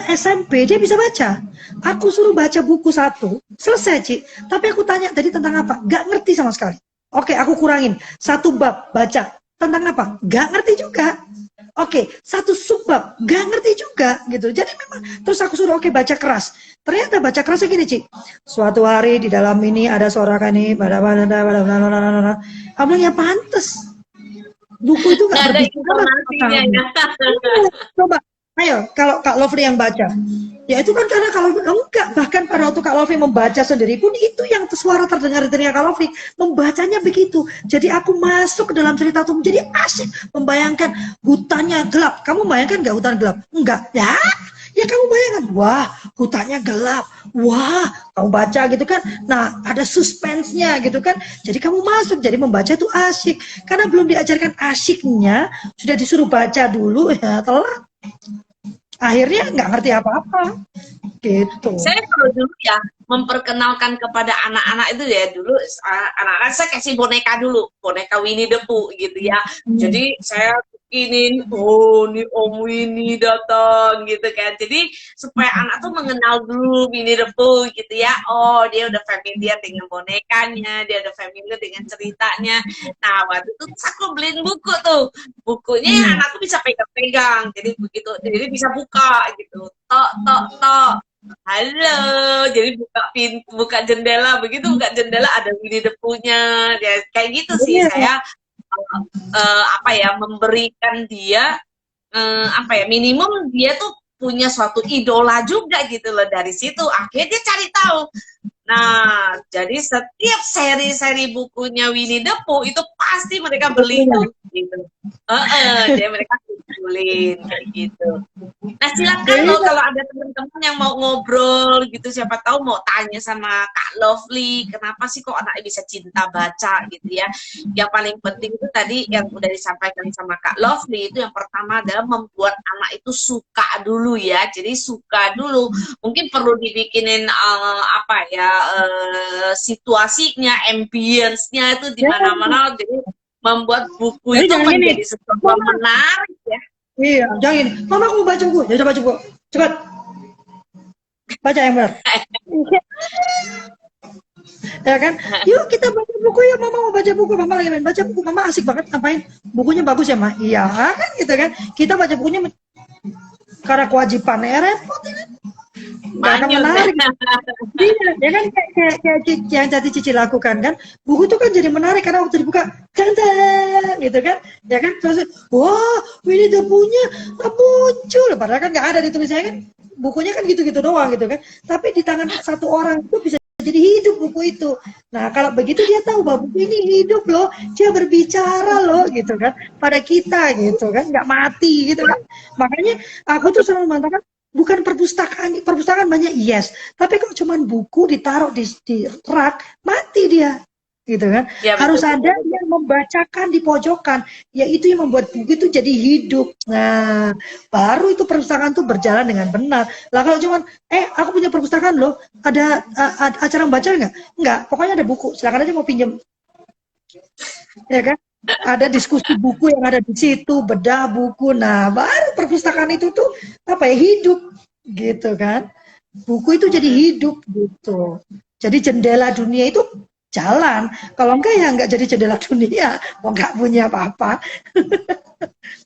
SMP dia bisa baca, aku suruh baca buku 1, selesai Ci, tapi aku tanya tadi tentang apa, nggak ngerti sama sekali. Oke, aku kurangin 1 bab baca tentang apa? Gak ngerti juga. Oke, 1 subbab gak ngerti juga gitu. Jadi memang terus aku suruh oke baca keras. Ternyata baca kerasnya gini Ci. Suatu hari di dalam ini ada suara kani pada kamu yang pantes. Buku itu gak berbicara. Coba, ayo kalau Kak Lovely yang baca. Ya itu kan karena kalau enggak, bahkan pada waktu Kak Lovely membaca sendiri pun itu yang suara terdengar dari Kak Lovely, membacanya begitu. Jadi aku masuk ke dalam cerita itu menjadi asik, membayangkan hutannya gelap. Kamu bayangkan nggak hutan gelap? Enggak. Ya kamu bayangkan, wah hutannya gelap, wah kamu baca gitu kan. Nah ada suspense-nya gitu kan. Jadi kamu masuk, jadi membaca itu asik. Karena belum diajarkan asiknya, sudah disuruh baca dulu, ya telat. Akhirnya nggak ngerti apa-apa gitu. Saya kalau dulu ya memperkenalkan kepada anak-anak itu ya, dulu anak-anak saya kasih boneka dulu, boneka Winnie the Pooh gitu ya. Jadi saya bikinin, oh nih Om Winnie datang gitu kan. Jadi supaya anak tuh mengenal dulu Winnie the Pooh gitu ya. Oh dia udah familiar dengan bonekanya, dia udah familiar dengan cerita ceritanya. Nah, waktu itu terus aku beliin buku tuh. Bukunya yang anakku bisa pegang-pegang. Jadi begitu, jadi bisa buka gitu. Tok, tok, tok. Halo, jadi buka pintu, buka jendela, begitu buka jendela ada Winnie the Pooh-nya. Ya, kayak gitu sih Iya. saya apa ya, memberikan dia apa ya, minimum dia tuh punya suatu idola juga gitu loh. Dari situ akhirnya dia cari tahu. Nah, jadi setiap seri-seri bukunya Winnie the Pooh itu pasti mereka beli tuh gitu. Jadi mereka kumpulin kayak gitu. Nah, silakan loh kalau ada teman-teman yang mau ngobrol gitu, siapa tahu mau tanya sama Kak Lovely, kenapa sih kok anak bisa cinta baca gitu ya. Yang paling penting itu tadi yang udah disampaikan sama Kak Lovely, itu yang pertama adalah membuat anak itu suka dulu ya. Jadi suka dulu. Mungkin perlu dibikinin apa ya, situasinya, ambience-nya itu di mana-mana, jadi membuat buku Jadi itu jangan gini, menjadi sesuatu yang menarik ya. iya, jangan gini. Mama aku mau baca buku, ya udah baca buku. Cepat. Baca yang benar. Ya kan? Yuk kita baca buku ya, Mama mau baca buku. Mama lagi main baca buku. Mama asik banget ngapain? Bukunya bagus ya, Ma? Iya, kan gitu kan. Kita baca bukunya karena kewajiban ya repot ya kan. Gak akan menarik. Iya, ya kan kayak yang tadi Cici lakukan kan. Buku itu kan jadi menarik karena waktu dibuka, cantik gitu kan. Ya kan, terus wah, ini udah punya muncul. Padahal kan nggak ada di tulisannya kan. Bukunya kan gitu-gitu doang gitu kan. Tapi di tangan satu orang itu bisa jadi hidup buku itu. Nah, kalau begitu dia tahu bahwa buku ini hidup loh, dia berbicara loh gitu kan pada kita gitu kan, nggak mati gitu kan. Makanya aku tuh selalu mengatakan bukan perpustakaan banyak yes, tapi kalau cuma buku ditaruh di rak mati dia gitu kan. Ya, Harus betul. ada yang membacakan di pojokan, yaitu yang membuat buku itu jadi hidup. Nah, baru itu perpustakaan tuh berjalan dengan benar. Lah kalau cuma aku punya perpustakaan loh, ada acara membaca nggak, pokoknya ada buku, silakan aja mau pinjam, ya kan. Ada diskusi buku yang ada di situ, bedah buku. Nah, baru perpustakaan itu tuh apa ya, hidup gitu kan. Buku itu jadi hidup gitu. Jadi jendela dunia itu jalan. Kalau enggak ya enggak jadi jendela dunia. Mau enggak punya apa-apa.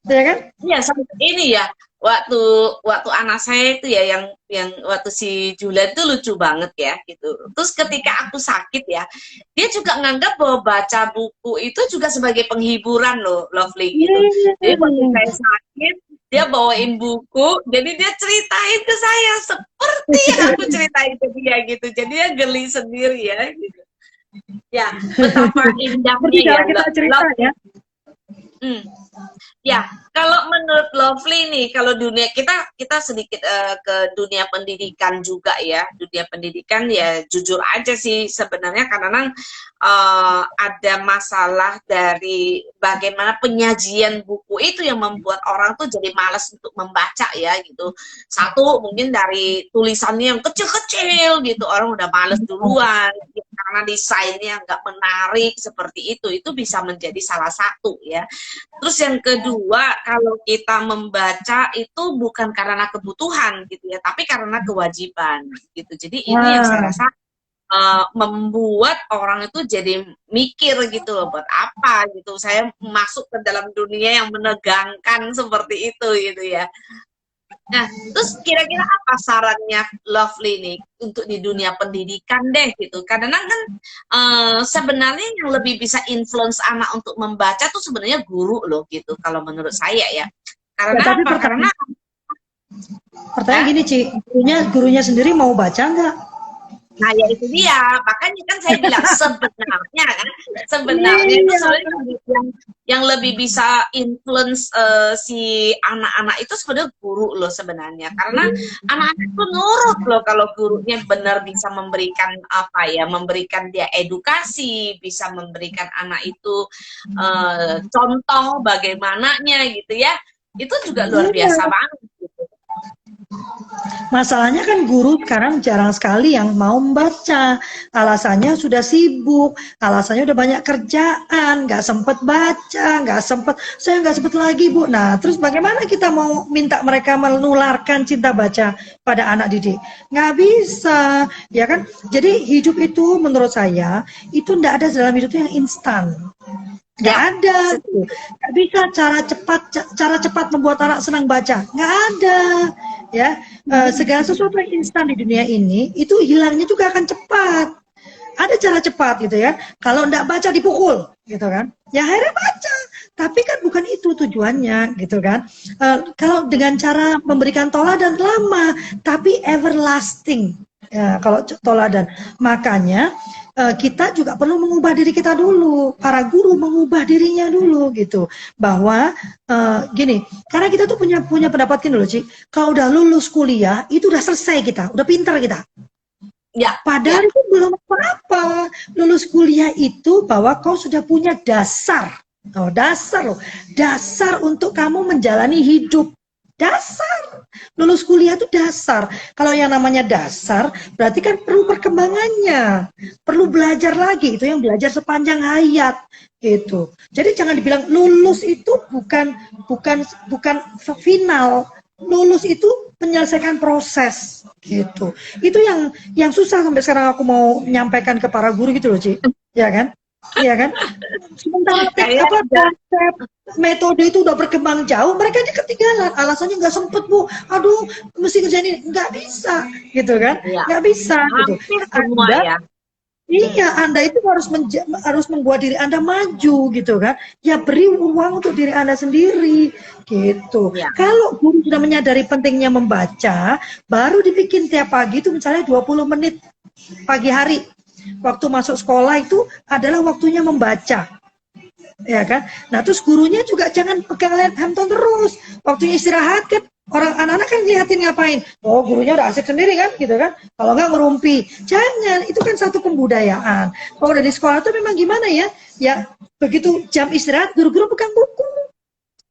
Ya kan? Iya, sampai ini ya. Waktu anak saya itu ya yang waktu si Julian itu lucu banget ya gitu. Terus ketika aku sakit ya, dia juga nganggap bahwa baca buku itu juga sebagai penghiburan loh, Lovely gitu. Jadi waktu saya sakit, dia bawain buku, jadi dia ceritain ke saya seperti yang aku ceritain ke dia gitu. Jadi dia geli sendiri ya gitu. Ya, betapa indahnya Seperti ya. cara kita cerita ya. Ya, kalau menurut Lovely nih, kalau dunia kita sedikit ke dunia pendidikan juga ya. Dunia pendidikan ya jujur aja sih sebenarnya kadang-kadang ada masalah dari bagaimana penyajian buku itu yang membuat orang tuh jadi malas untuk membaca ya gitu. Satu mungkin dari tulisannya yang kecil-kecil gitu, orang udah males duluan karena desainnya nggak menarik seperti itu bisa menjadi salah satu ya. Terus yang kedua, kalau kita membaca itu bukan karena kebutuhan gitu ya, tapi karena kewajiban gitu. Jadi ini yang saya rasa membuat orang itu jadi mikir gitu loh, buat apa gitu saya masuk ke dalam dunia yang menegangkan seperti itu gitu ya. Nah, terus kira-kira apa sarannya Lovely nih untuk di dunia pendidikan deh gitu? Karena kan sebenarnya yang lebih bisa influence anak untuk membaca tuh sebenarnya guru loh gitu kalau menurut saya ya. Karena Ya, tapi apa? Karena pertanyaan gini, Ci, gurunya sendiri mau baca nggak? nah ya itu dia, makanya kan saya bilang sebenarnya itu sebenarnya yang lebih bisa influence si anak-anak itu sebenarnya guru loh sebenarnya, karena anak-anak itu nurut loh kalau gurunya benar bisa memberikan apa ya, memberikan dia edukasi, bisa memberikan anak itu contoh bagaimananya gitu ya, itu juga luar biasa banget gitu. Masalahnya kan guru sekarang jarang sekali yang mau membaca. Alasannya sudah sibuk, alasannya udah banyak kerjaan, nggak sempet baca, nggak sempet, saya nggak sempet lagi Bu. Nah, terus bagaimana kita mau minta mereka menularkan cinta baca pada anak didik? Nggak bisa, ya kan? Jadi hidup itu menurut saya, itu nggak ada dalam hidup itu yang instan. Nggak ada, gitu. Nggak bisa cara cepat membuat anak senang baca. Nggak ada, ya. Segala sesuatu yang instan di dunia ini itu hilangnya juga akan cepat. Ada cara cepat gitu ya. Kalau nggak baca dipukul, gitu kan? Ya akhirnya baca. Tapi kan bukan itu tujuannya, gitu kan? Kalau dengan cara memberikan toladan lama, tapi everlasting. Ya, kalau toladan, makanya kita juga perlu mengubah diri kita dulu, para guru mengubah dirinya dulu gitu, bahwa gini, karena kita tuh punya pendapat gini loh, Ci, kalau udah lulus kuliah itu udah selesai kita, udah pintar kita. Ya, Padahal itu belum apa-apa. Lulus kuliah itu bahwa kau sudah punya dasar, dasar loh, dasar untuk kamu menjalani hidup. Dasar. Lulus kuliah itu dasar. Kalau yang namanya dasar, berarti kan perlu perkembangannya. Perlu belajar lagi. Itu yang belajar sepanjang hayat. Gitu. Jadi jangan dibilang lulus itu bukan final. Lulus itu menyelesaikan proses. Gitu. Itu yang susah sampai sekarang aku mau menyampaikan ke para guru gitu loh, Ci. Ya kan? Iya kan? Sementara konsep metode itu udah berkembang jauh, mereka aja ketinggalan. Alasannya nggak sempet Bu, aduh mesti kerjain ini, nggak bisa, gitu kan? Nggak bisa, gitu. Anda, iya, Anda itu harus membuat diri Anda maju, gitu kan? Ya beri ruang untuk diri Anda sendiri, gitu. Kalau guru sudah menyadari pentingnya membaca, baru dibikin tiap pagi itu misalnya 20 menit pagi hari. Waktu masuk sekolah itu adalah waktunya membaca, ya kan? Nah terus gurunya juga jangan pegang handphone terus. Waktunya istirahat kan, anak-anak kan lihatin ngapain. Oh gurunya udah asik sendiri kan, gitu kan? Kalau nggak ngerumpi, jangan. Itu kan satu pembudayaan. Kalau udah di sekolah tuh memang gimana ya? Ya begitu jam istirahat, guru-guru pegang buku,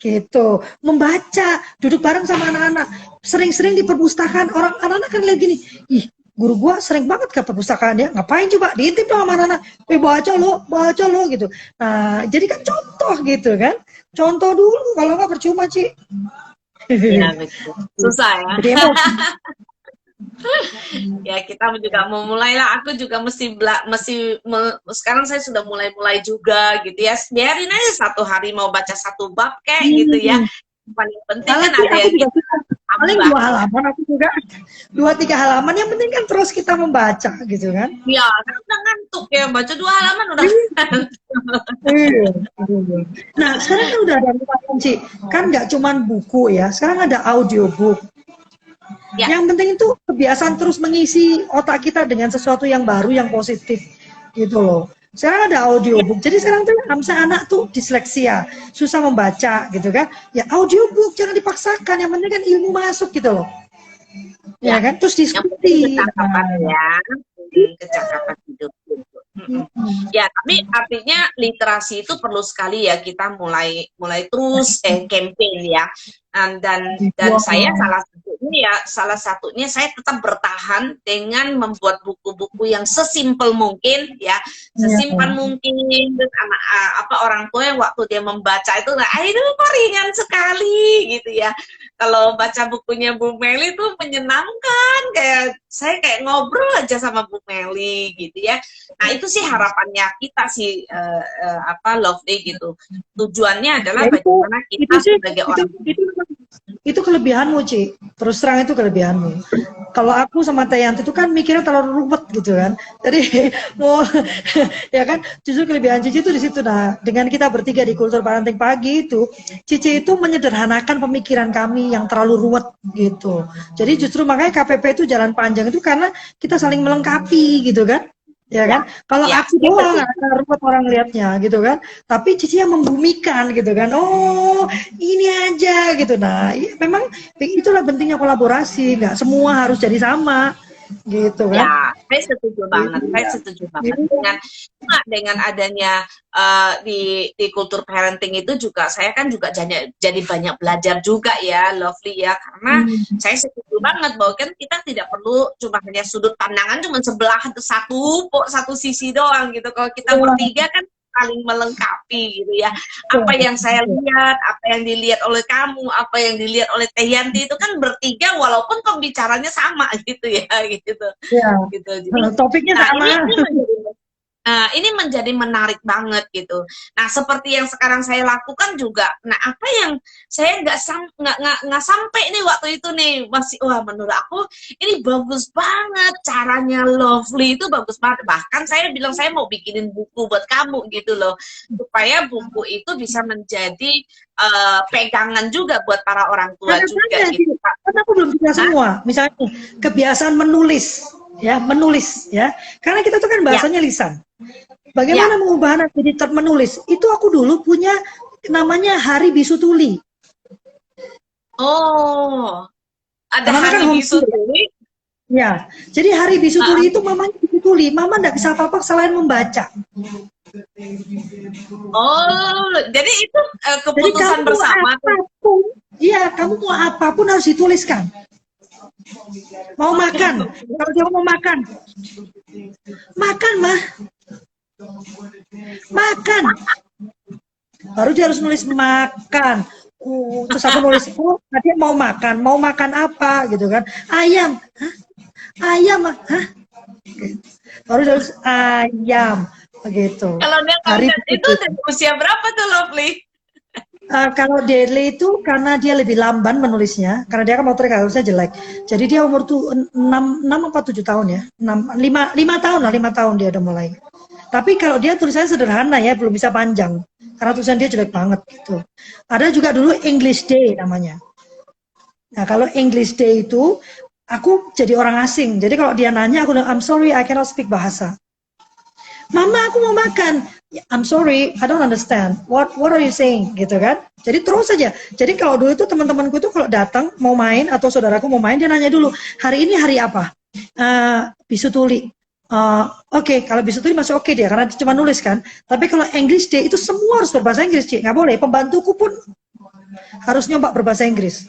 gitu, membaca, duduk bareng sama anak-anak. Sering-sering di perpustakaan, anak-anak kan lihat gini, ih. Guru gua sering banget ke perpustakaan ya, ngapain coba diintip dong sama anak-anak, baca lo gitu. Nah, jadi kan contoh gitu kan, contoh dulu, kalau nggak percuma Ci. Iya betul, susah ya. Jadi Ya kita juga mau mulai lah. Aku juga sekarang saya sudah mulai juga gitu ya. Biarin aja 1 hari mau baca 1 bab kayak gitu ya. Paling penting kan ada yang kita paling 2 halaman, aku juga 2-3 halaman, yang penting kan terus kita membaca gitu kan. Iya, kan udah ngantuk ya, baca 2 halaman udah Nah sekarang kan udah ada Ci, kan nggak cuman buku ya, sekarang ada audiobook. Yang penting itu kebiasaan terus mengisi otak kita dengan sesuatu yang baru, yang positif gitu loh. Sekarang ada audiobook. Jadi sekarang tuh misalnya anak tuh disleksia, susah membaca gitu kan. Ya audiobook jangan dipaksakan, yang penting kan ilmu masuk gitu loh. Ya kan? Terus diskusi. Kecakapan ya. Kecakapan hidup gitu. Ya, tapi artinya literasi itu perlu sekali ya, kita mulai terus campaign ya. Dan saya salah satunya saya tetap bertahan dengan membuat buku-buku yang sesimpel mungkin ya, sesimpel mungkin. Orang tua yang waktu dia membaca itu aduh kok ringan sekali gitu ya. Kalau baca bukunya Bu Meli itu menyenangkan, saya kayak ngobrol aja sama Bu Meli gitu ya. Nah itu sih harapannya kita sih, Lovely gitu. Tujuannya adalah bagaimana kita sebagai orang. Itu kelebihanmu Ci, terus terang itu kelebihanmu. Kalau aku sama Tayanti itu kan mikirnya terlalu ruwet gitu kan, jadi mau ya kan, justru kelebihan Cici itu di situ. Nah dengan kita bertiga di Kultur Parenting Pagi itu, Cici itu menyederhanakan pemikiran kami yang terlalu ruwet gitu. Jadi justru makanya KPP itu jalan panjang itu karena kita saling melengkapi gitu kan. Ya kan, kalau aku doang ruwet orang lihatnya gitu kan, tapi Cici yang membumikan gitu kan, oh ini aja gitu. Nah memang itulah pentingnya kolaborasi, nggak semua harus jadi sama gitu kan? Ya, saya setuju banget. Saya Iya, setuju banget iya, dengan adanya di kultur parenting itu juga saya kan juga jadi banyak belajar juga ya, Lovely ya. Karena hmm, saya setuju banget bahwa kan kita tidak perlu cuma hanya sudut pandangan cuma sebelah satu sisi doang gitu. Kalau kita iya, bertiga kan saling melengkapi gitu ya. Apa betul, yang saya betul. lihat, apa yang dilihat oleh kamu, apa yang dilihat oleh Teh Yanti itu kan bertiga walaupun pembicaranya sama gitu ya gitu Ya, gitu. Jadi, topiknya nah sama. ini menjadi menarik banget gitu. Nah, seperti yang sekarang saya lakukan juga. Nah, apa yang saya nggak sampai nih waktu itu nih masih wah menurut aku ini bagus banget caranya Lovely itu bagus banget. Bahkan saya bilang saya mau bikinin buku buat kamu gitu loh supaya buku itu bisa menjadi pegangan juga buat para orang tua Ada juga tanya gitu. sih, karena aku belum bisa Hah? semua. Misalnya nih, kebiasaan menulis ya. Karena kita tuh kan Ya, bahasanya lisan. ya. Bagaimana mengubah anak jadi menulis? Itu aku dulu punya namanya Hari Bisu Tuli. Oh, ada Karena kan hari bisu homeschool. tuh. Ya, jadi Hari Bisu Tuli itu mamanya bisu tuli. Mama nggak bisa apa-apa selain membaca. Oh, jadi itu Jadi kamu keputusan mau bersama tuh. apapun, iya, kamu mau apapun harus dituliskan. Mau makan, kalau dia mau makan, makan mah, makan. Baru dia harus nulis makan. Terus aku nulis, dia mau makan apa gitu kan? Ayam, hah? Ayam, hah? Baru dia harus ayam, begitu. Kalau dia Hari itu itu. dari usia berapa tuh, Lovely? Kalau Dele itu karena dia lebih lamban menulisnya, karena dia kan motorik harusnya jelek. Jadi dia umur tuh 6 apa 7 tahun ya. 5 tahun lah, 5 tahun dia udah mulai. Tapi kalau dia tulisannya sederhana ya, belum bisa panjang. Karena tulisan dia jelek banget gitu. Ada juga dulu English Day namanya. Nah, kalau English Day itu aku jadi orang asing. Jadi kalau dia nanya, aku bilang, I'm sorry, I cannot speak bahasa. Mama, aku mau makan. I'm sorry, I don't understand. What are you saying? Gitu kan? Jadi terus saja. Jadi kalau dulu itu teman-temanku itu kalau datang mau main atau saudaraku mau main, dia nanya dulu, hari ini hari apa? Bisu tuli. Oke, kalau bisu tuli masih oke dia karena dia cuma nulis kan. Tapi kalau English Day itu semua harus berbahasa Inggris, Cik. Nggak boleh. Pembantuku pun harus nyoba berbahasa Inggris.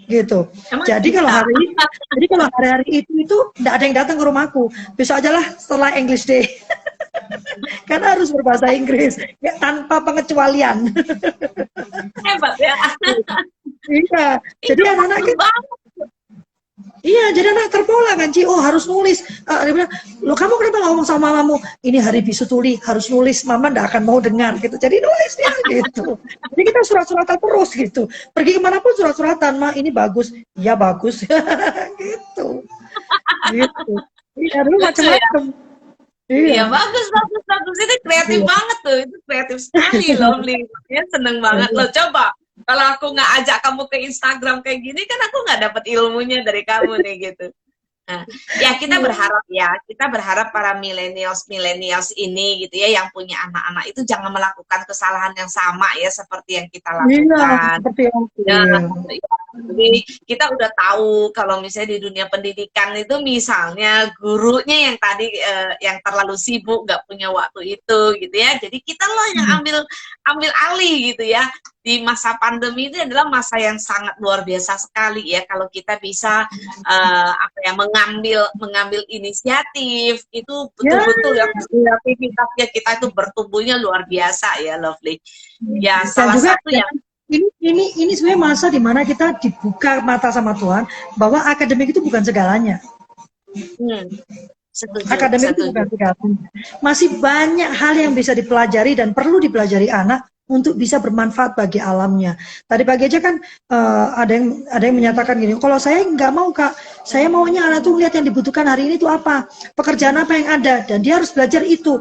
Gitu. Emang Jadi kalau bisa? hari-hari itu nggak ada yang datang ke rumahku. Besok aja lah setelah English Day. Karena harus berbahasa Inggris ya, tanpa pengecualian. Hebat ya. Iya, jadi Itu anak-anak bagus kan, banget. iya, jadi anak terpola kan, Ci. Oh harus nulis. Dia bilang, lo kamu kenapa nggak ngomong sama mamamu? Ini hari bisu tuli, harus nulis. Mama nggak akan mau dengar gitu. Jadi nulis dia gitu. Jadi kita surat-suratan terus gitu. Pergi kemanapun surat-suratan, Ma ini bagus. Iya bagus. Gitu. Gitu. Iya dulu Lucu ya. macam-macam. Iya, Iya. bagus, bagus, bagus. Itu kreatif Iya. banget tuh. Itu kreatif sekali, Lovely. Ya, seneng banget. Iya. Loh, coba. Kalau aku nggak ajak kamu ke Instagram kayak gini, kan aku nggak dapet ilmunya dari kamu nih, gitu. Nah, ya kita berharap para milenials ini gitu ya yang punya anak-anak itu jangan melakukan kesalahan yang sama ya seperti yang kita Iya, lakukan. seperti yang Ya, iya. jadi kita udah tahu kalau misalnya di dunia pendidikan itu misalnya gurunya yang tadi yang terlalu sibuk nggak punya waktu itu gitu ya. Jadi kita loh yang ambil alih gitu ya. Di masa pandemi ini adalah masa yang sangat luar biasa sekali ya kalau kita bisa mengambil inisiatif itu betul-betul ya kreativitasnya kita itu bertumbuhnya luar biasa ya Lovely. Ya Dan salah juga satu yang ini sebenarnya masa di mana kita dibuka mata sama Tuhan bahwa akademik itu bukan segalanya. setuju, Akademik itu bukan segalanya. Masih banyak hal yang bisa dipelajari dan perlu dipelajari anak untuk bisa bermanfaat bagi alamnya. Tadi pagi aja kan ada yang menyatakan gini, kalau saya nggak mau Kak, saya maunya anak tuh lihat yang dibutuhkan hari ini itu apa, pekerjaan apa yang ada, dan dia harus belajar itu.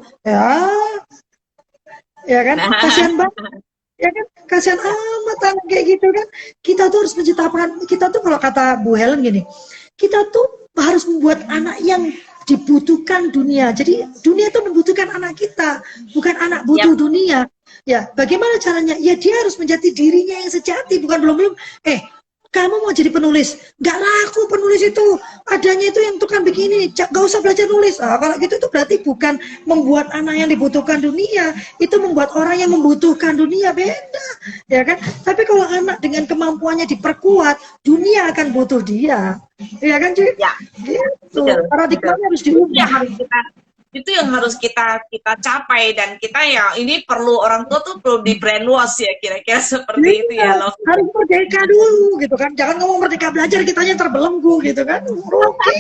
Ya kan, kasihan banget. Ya kan, kasihan amat anak kayak gitu kan. Kita tuh harus menciptakan, kita tuh kalau kata Bu Helen gini, kita tuh harus membuat anak yang dibutuhkan dunia. Jadi dunia itu membutuhkan anak kita, bukan anak butuh dunia. Ya, bagaimana caranya? Ya dia harus menjadi dirinya yang sejati, bukan belum. kamu mau jadi penulis, nggak laku penulis itu, adanya itu yang tukang begini, nggak usah belajar nulis. Kalau gitu itu berarti bukan membuat anak yang dibutuhkan dunia, itu membuat orang yang membutuhkan dunia, beda, ya kan? Tapi kalau anak dengan kemampuannya diperkuat, dunia akan butuh dia, ya kan cuy? Ya, gitu. betul, Paradigmanya harus itu diubah. yang harus kita capai, dan kita ya ini perlu orang tua tuh perlu di brainwash ya, kira-kira seperti itu ya loh. Harus merdeka dulu gitu kan, jangan ngomong merdeka belajar kitanya terbelenggu gitu kan, rugi.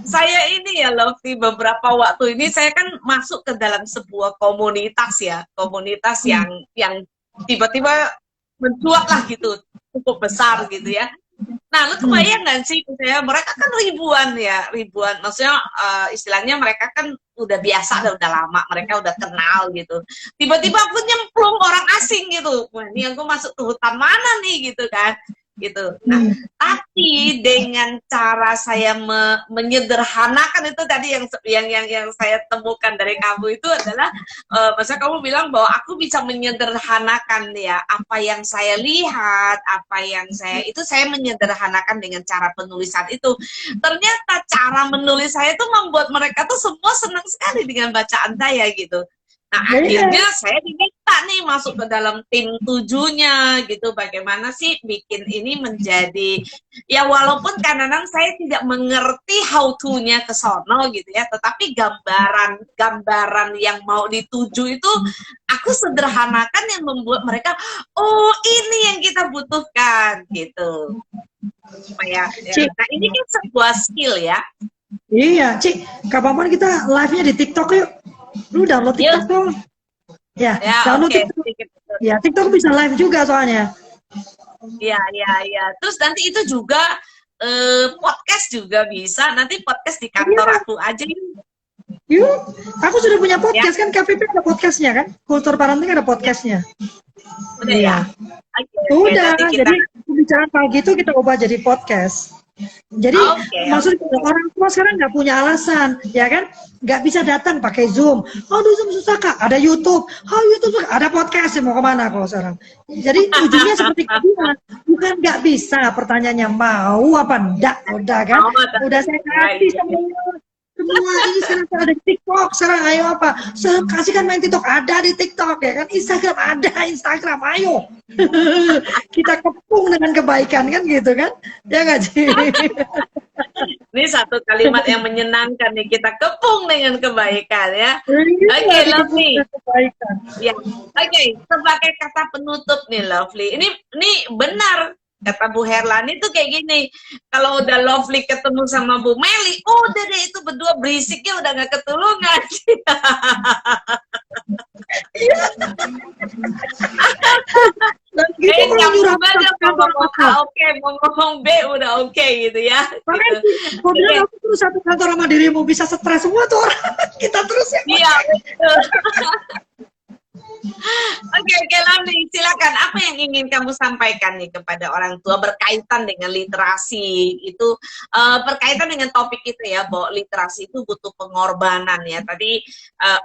Saya ini ya Lovely, beberapa waktu ini saya kan masuk ke dalam sebuah komunitas ya, komunitas yang tiba-tiba mencuat lah gitu, cukup besar gitu ya. Nah, lu kebayang nggak sih, misalnya mereka kan ribuan, maksudnya istilahnya mereka kan udah biasa, udah lama, mereka udah kenal gitu. Tiba-tiba aku nyemplung orang asing gitu, wah ini aku masuk ke hutan mana nih gitu kan, gitu. Nah, tapi dengan cara saya menyederhanakan itu tadi yang saya temukan dari kamu itu adalah, maksudnya kamu bilang bahwa aku bisa menyederhanakan ya apa yang saya lihat, apa yang saya menyederhanakan dengan cara penulisan itu. Ternyata cara menulis saya itu membuat mereka tuh semua senang sekali dengan bacaan saya gitu. Nah, akhirnya saya diminta nih masuk ke dalam tim 7-nya gitu. Bagaimana sih bikin ini menjadi, ya walaupun kadang-kadang saya tidak mengerti how to-nya ke sono gitu ya, tetapi gambaran yang mau dituju itu aku sederhanakan yang membuat mereka, oh ini yang kita butuhkan gitu. Supaya, ya, nah ini kan sebuah skill ya. Iya, Cik, kapan-kapan kita live-nya di TikTok yuk. Lu download TikTok dong. Ya, download TikTok. Ya, TikTok bisa live juga soalnya. Iya. Terus nanti itu juga podcast juga bisa. Nanti podcast di kantor aku aja. Yuk, aku sudah punya podcast kan, KPP ada podcastnya kan? Kultur Parenting ada podcastnya. Udah ya? Udah, jadi pembicaraan pagi itu kita ubah jadi podcast. Jadi maksudnya orang tua sekarang nggak punya alasan, ya kan? Nggak bisa datang pakai Zoom. Aduh, Zoom susah kak. Ada YouTube. Oh YouTube ada podcast. Mau kemana kalau sekarang? Jadi ujungnya seperti kedua. Bukan nggak bisa. Pertanyaannya mau apa enggak? Udah kan? Udah saya kasih semua ini sekarang ada di TikTok. Sekarang ayo apa? Kasih kan main TikTok, ada di TikTok ya kan? Instagram ada, Instagram ayo. Kita kepung dengan kebaikan kan gitu kan? Ya nggak sih? Ini satu kalimat yang menyenangkan nih, kita kepung dengan kebaikan ya. Oke, Lovely. Ya, oke, sebagai kata penutup nih Lovely. Ini benar kata Bu Herlani tuh kayak gini. Kalau udah Lovely ketemu sama Bu Meli, udah deh itu berdua berisiknya udah nggak ketulungan. Nyambung aja, mau ngomong A oke, mau ngomong B udah oke gitu ya. Makanya kau bilang aku terus satu kantor sama dirimu bisa stres semua tuh orang. Kita terus ya. Iya, betul. Oke, Lovely, silakan. Apa yang ingin kamu sampaikan nih kepada orang tua berkaitan dengan literasi itu, berkaitan dengan topik itu ya, bahwa literasi itu butuh pengorbanan ya. Tadi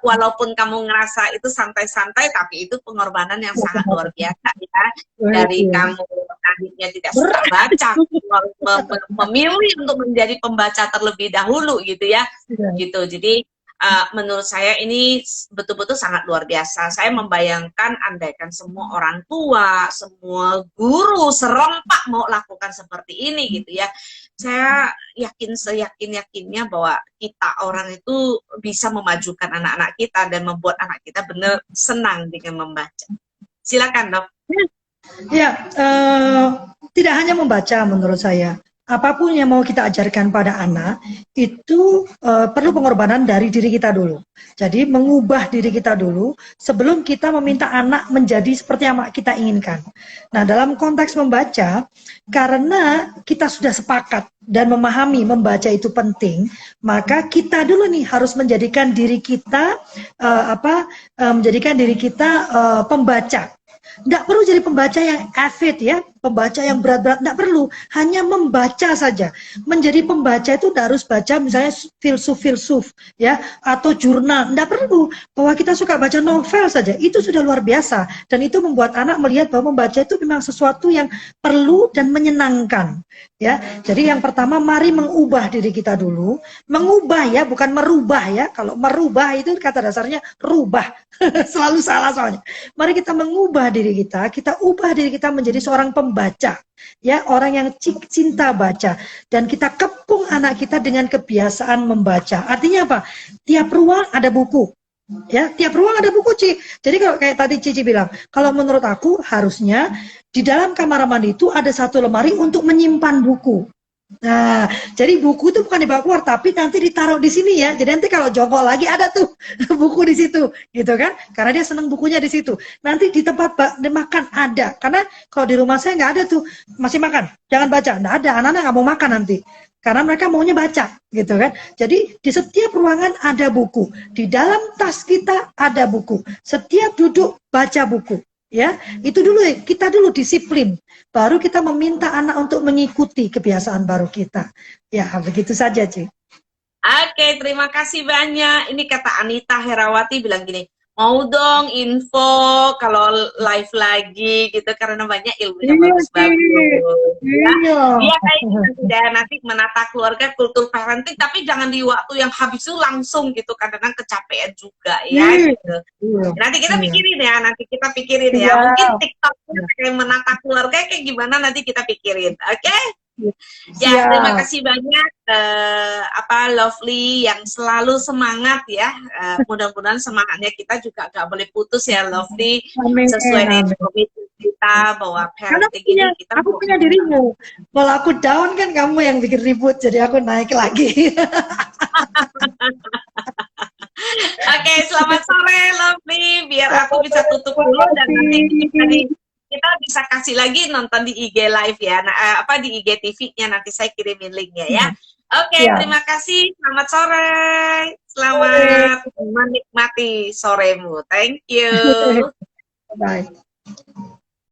walaupun kamu ngerasa itu santai-santai, tapi itu pengorbanan yang sangat luar biasa ya. Dari kamu tadinya tidak suka baca, memilih untuk menjadi pembaca terlebih dahulu gitu ya. Gitu. Jadi menurut saya ini betul-betul sangat luar biasa. Saya membayangkan andaikan semua orang tua, semua guru serempak mau lakukan seperti ini gitu ya. Saya yakin seyakin-yakinnya bahwa kita orang itu bisa memajukan anak-anak kita dan membuat anak kita benar senang dengan membaca. Silakan, Dok. Ya, tidak hanya membaca menurut saya. Apapun yang mau kita ajarkan pada anak itu perlu pengorbanan dari diri kita dulu. Jadi mengubah diri kita dulu sebelum kita meminta anak menjadi seperti yang kita inginkan. Nah, dalam konteks membaca, karena kita sudah sepakat dan memahami membaca itu penting, maka kita dulu nih harus menjadikan diri kita pembaca. Nggak perlu jadi pembaca yang avid ya. pembaca yang berat-berat, tidak perlu, hanya membaca saja. Menjadi pembaca itu tidak harus baca misalnya filsuf-filsuf ya, atau jurnal, tidak perlu. Bahwa kita suka baca novel saja, itu sudah luar biasa, dan itu membuat anak melihat bahwa membaca itu memang sesuatu yang perlu dan menyenangkan ya. Jadi yang pertama, mari mengubah diri kita dulu, mengubah ya, bukan merubah ya. Kalau merubah itu kata dasarnya rubah, selalu salah soalnya. Mari kita mengubah diri kita ubah diri kita menjadi seorang pembaca ya, orang yang cinta baca, dan kita kepung anak kita dengan kebiasaan membaca. Artinya apa? Tiap ruang ada buku. Ya, tiap ruang ada buku, Ci. Jadi kalau kayak tadi Cici bilang, kalau menurut aku harusnya di dalam kamar mandi itu ada satu lemari untuk menyimpan buku. Nah, jadi buku itu bukan dibawa keluar, tapi nanti ditaruh di sini ya. Jadi nanti kalau jongkok lagi ada tuh buku di situ, gitu kan? Karena dia senang bukunya di situ. Nanti di tempat makan ada, karena kalau di rumah saya nggak ada tuh, masih makan, jangan baca, nggak ada. Anak-anak nggak mau makan nanti, karena mereka maunya baca, gitu kan? Jadi di setiap ruangan ada buku, di dalam tas kita ada buku, setiap duduk baca buku. Ya, itu dulu kita dulu disiplin, baru kita meminta anak untuk mengikuti kebiasaan baru kita. Ya, begitu saja, Ci. Oke, terima kasih banyak. Ini kata Anita Herawati bilang gini, mau dong info kalau live lagi gitu, karena banyak ilmunya bagus-bagus. Ya, dia kayak gitu, nanti menata keluarga, kultur parenting, tapi jangan di waktu yang habis itu langsung gitu, kadang-kadang kecapean juga ya gitu. Nanti kita pikirin ya, mungkin TikToknya kayak menata keluarga kayak gimana nanti kita pikirin, oke? Ya, terima kasih banyak Lovely yang selalu semangat ya. Mudah-mudahan semangatnya kita juga gak boleh putus ya, Lovely. Sesuai dengan komitmen kita bahwa parenting ini kita aku punya dirimu. Kalau aku down kan kamu yang bikin ribut, jadi aku naik lagi. Oke, selamat sore Lovely. Biar aku bisa tutup dulu dan nanti kita bisa kasih lagi nonton di IG live ya, di IG TV-nya nanti saya kirimin linknya ya. Oke, terima kasih. Selamat sore. Selamat menikmati soremu. Thank you. Bye.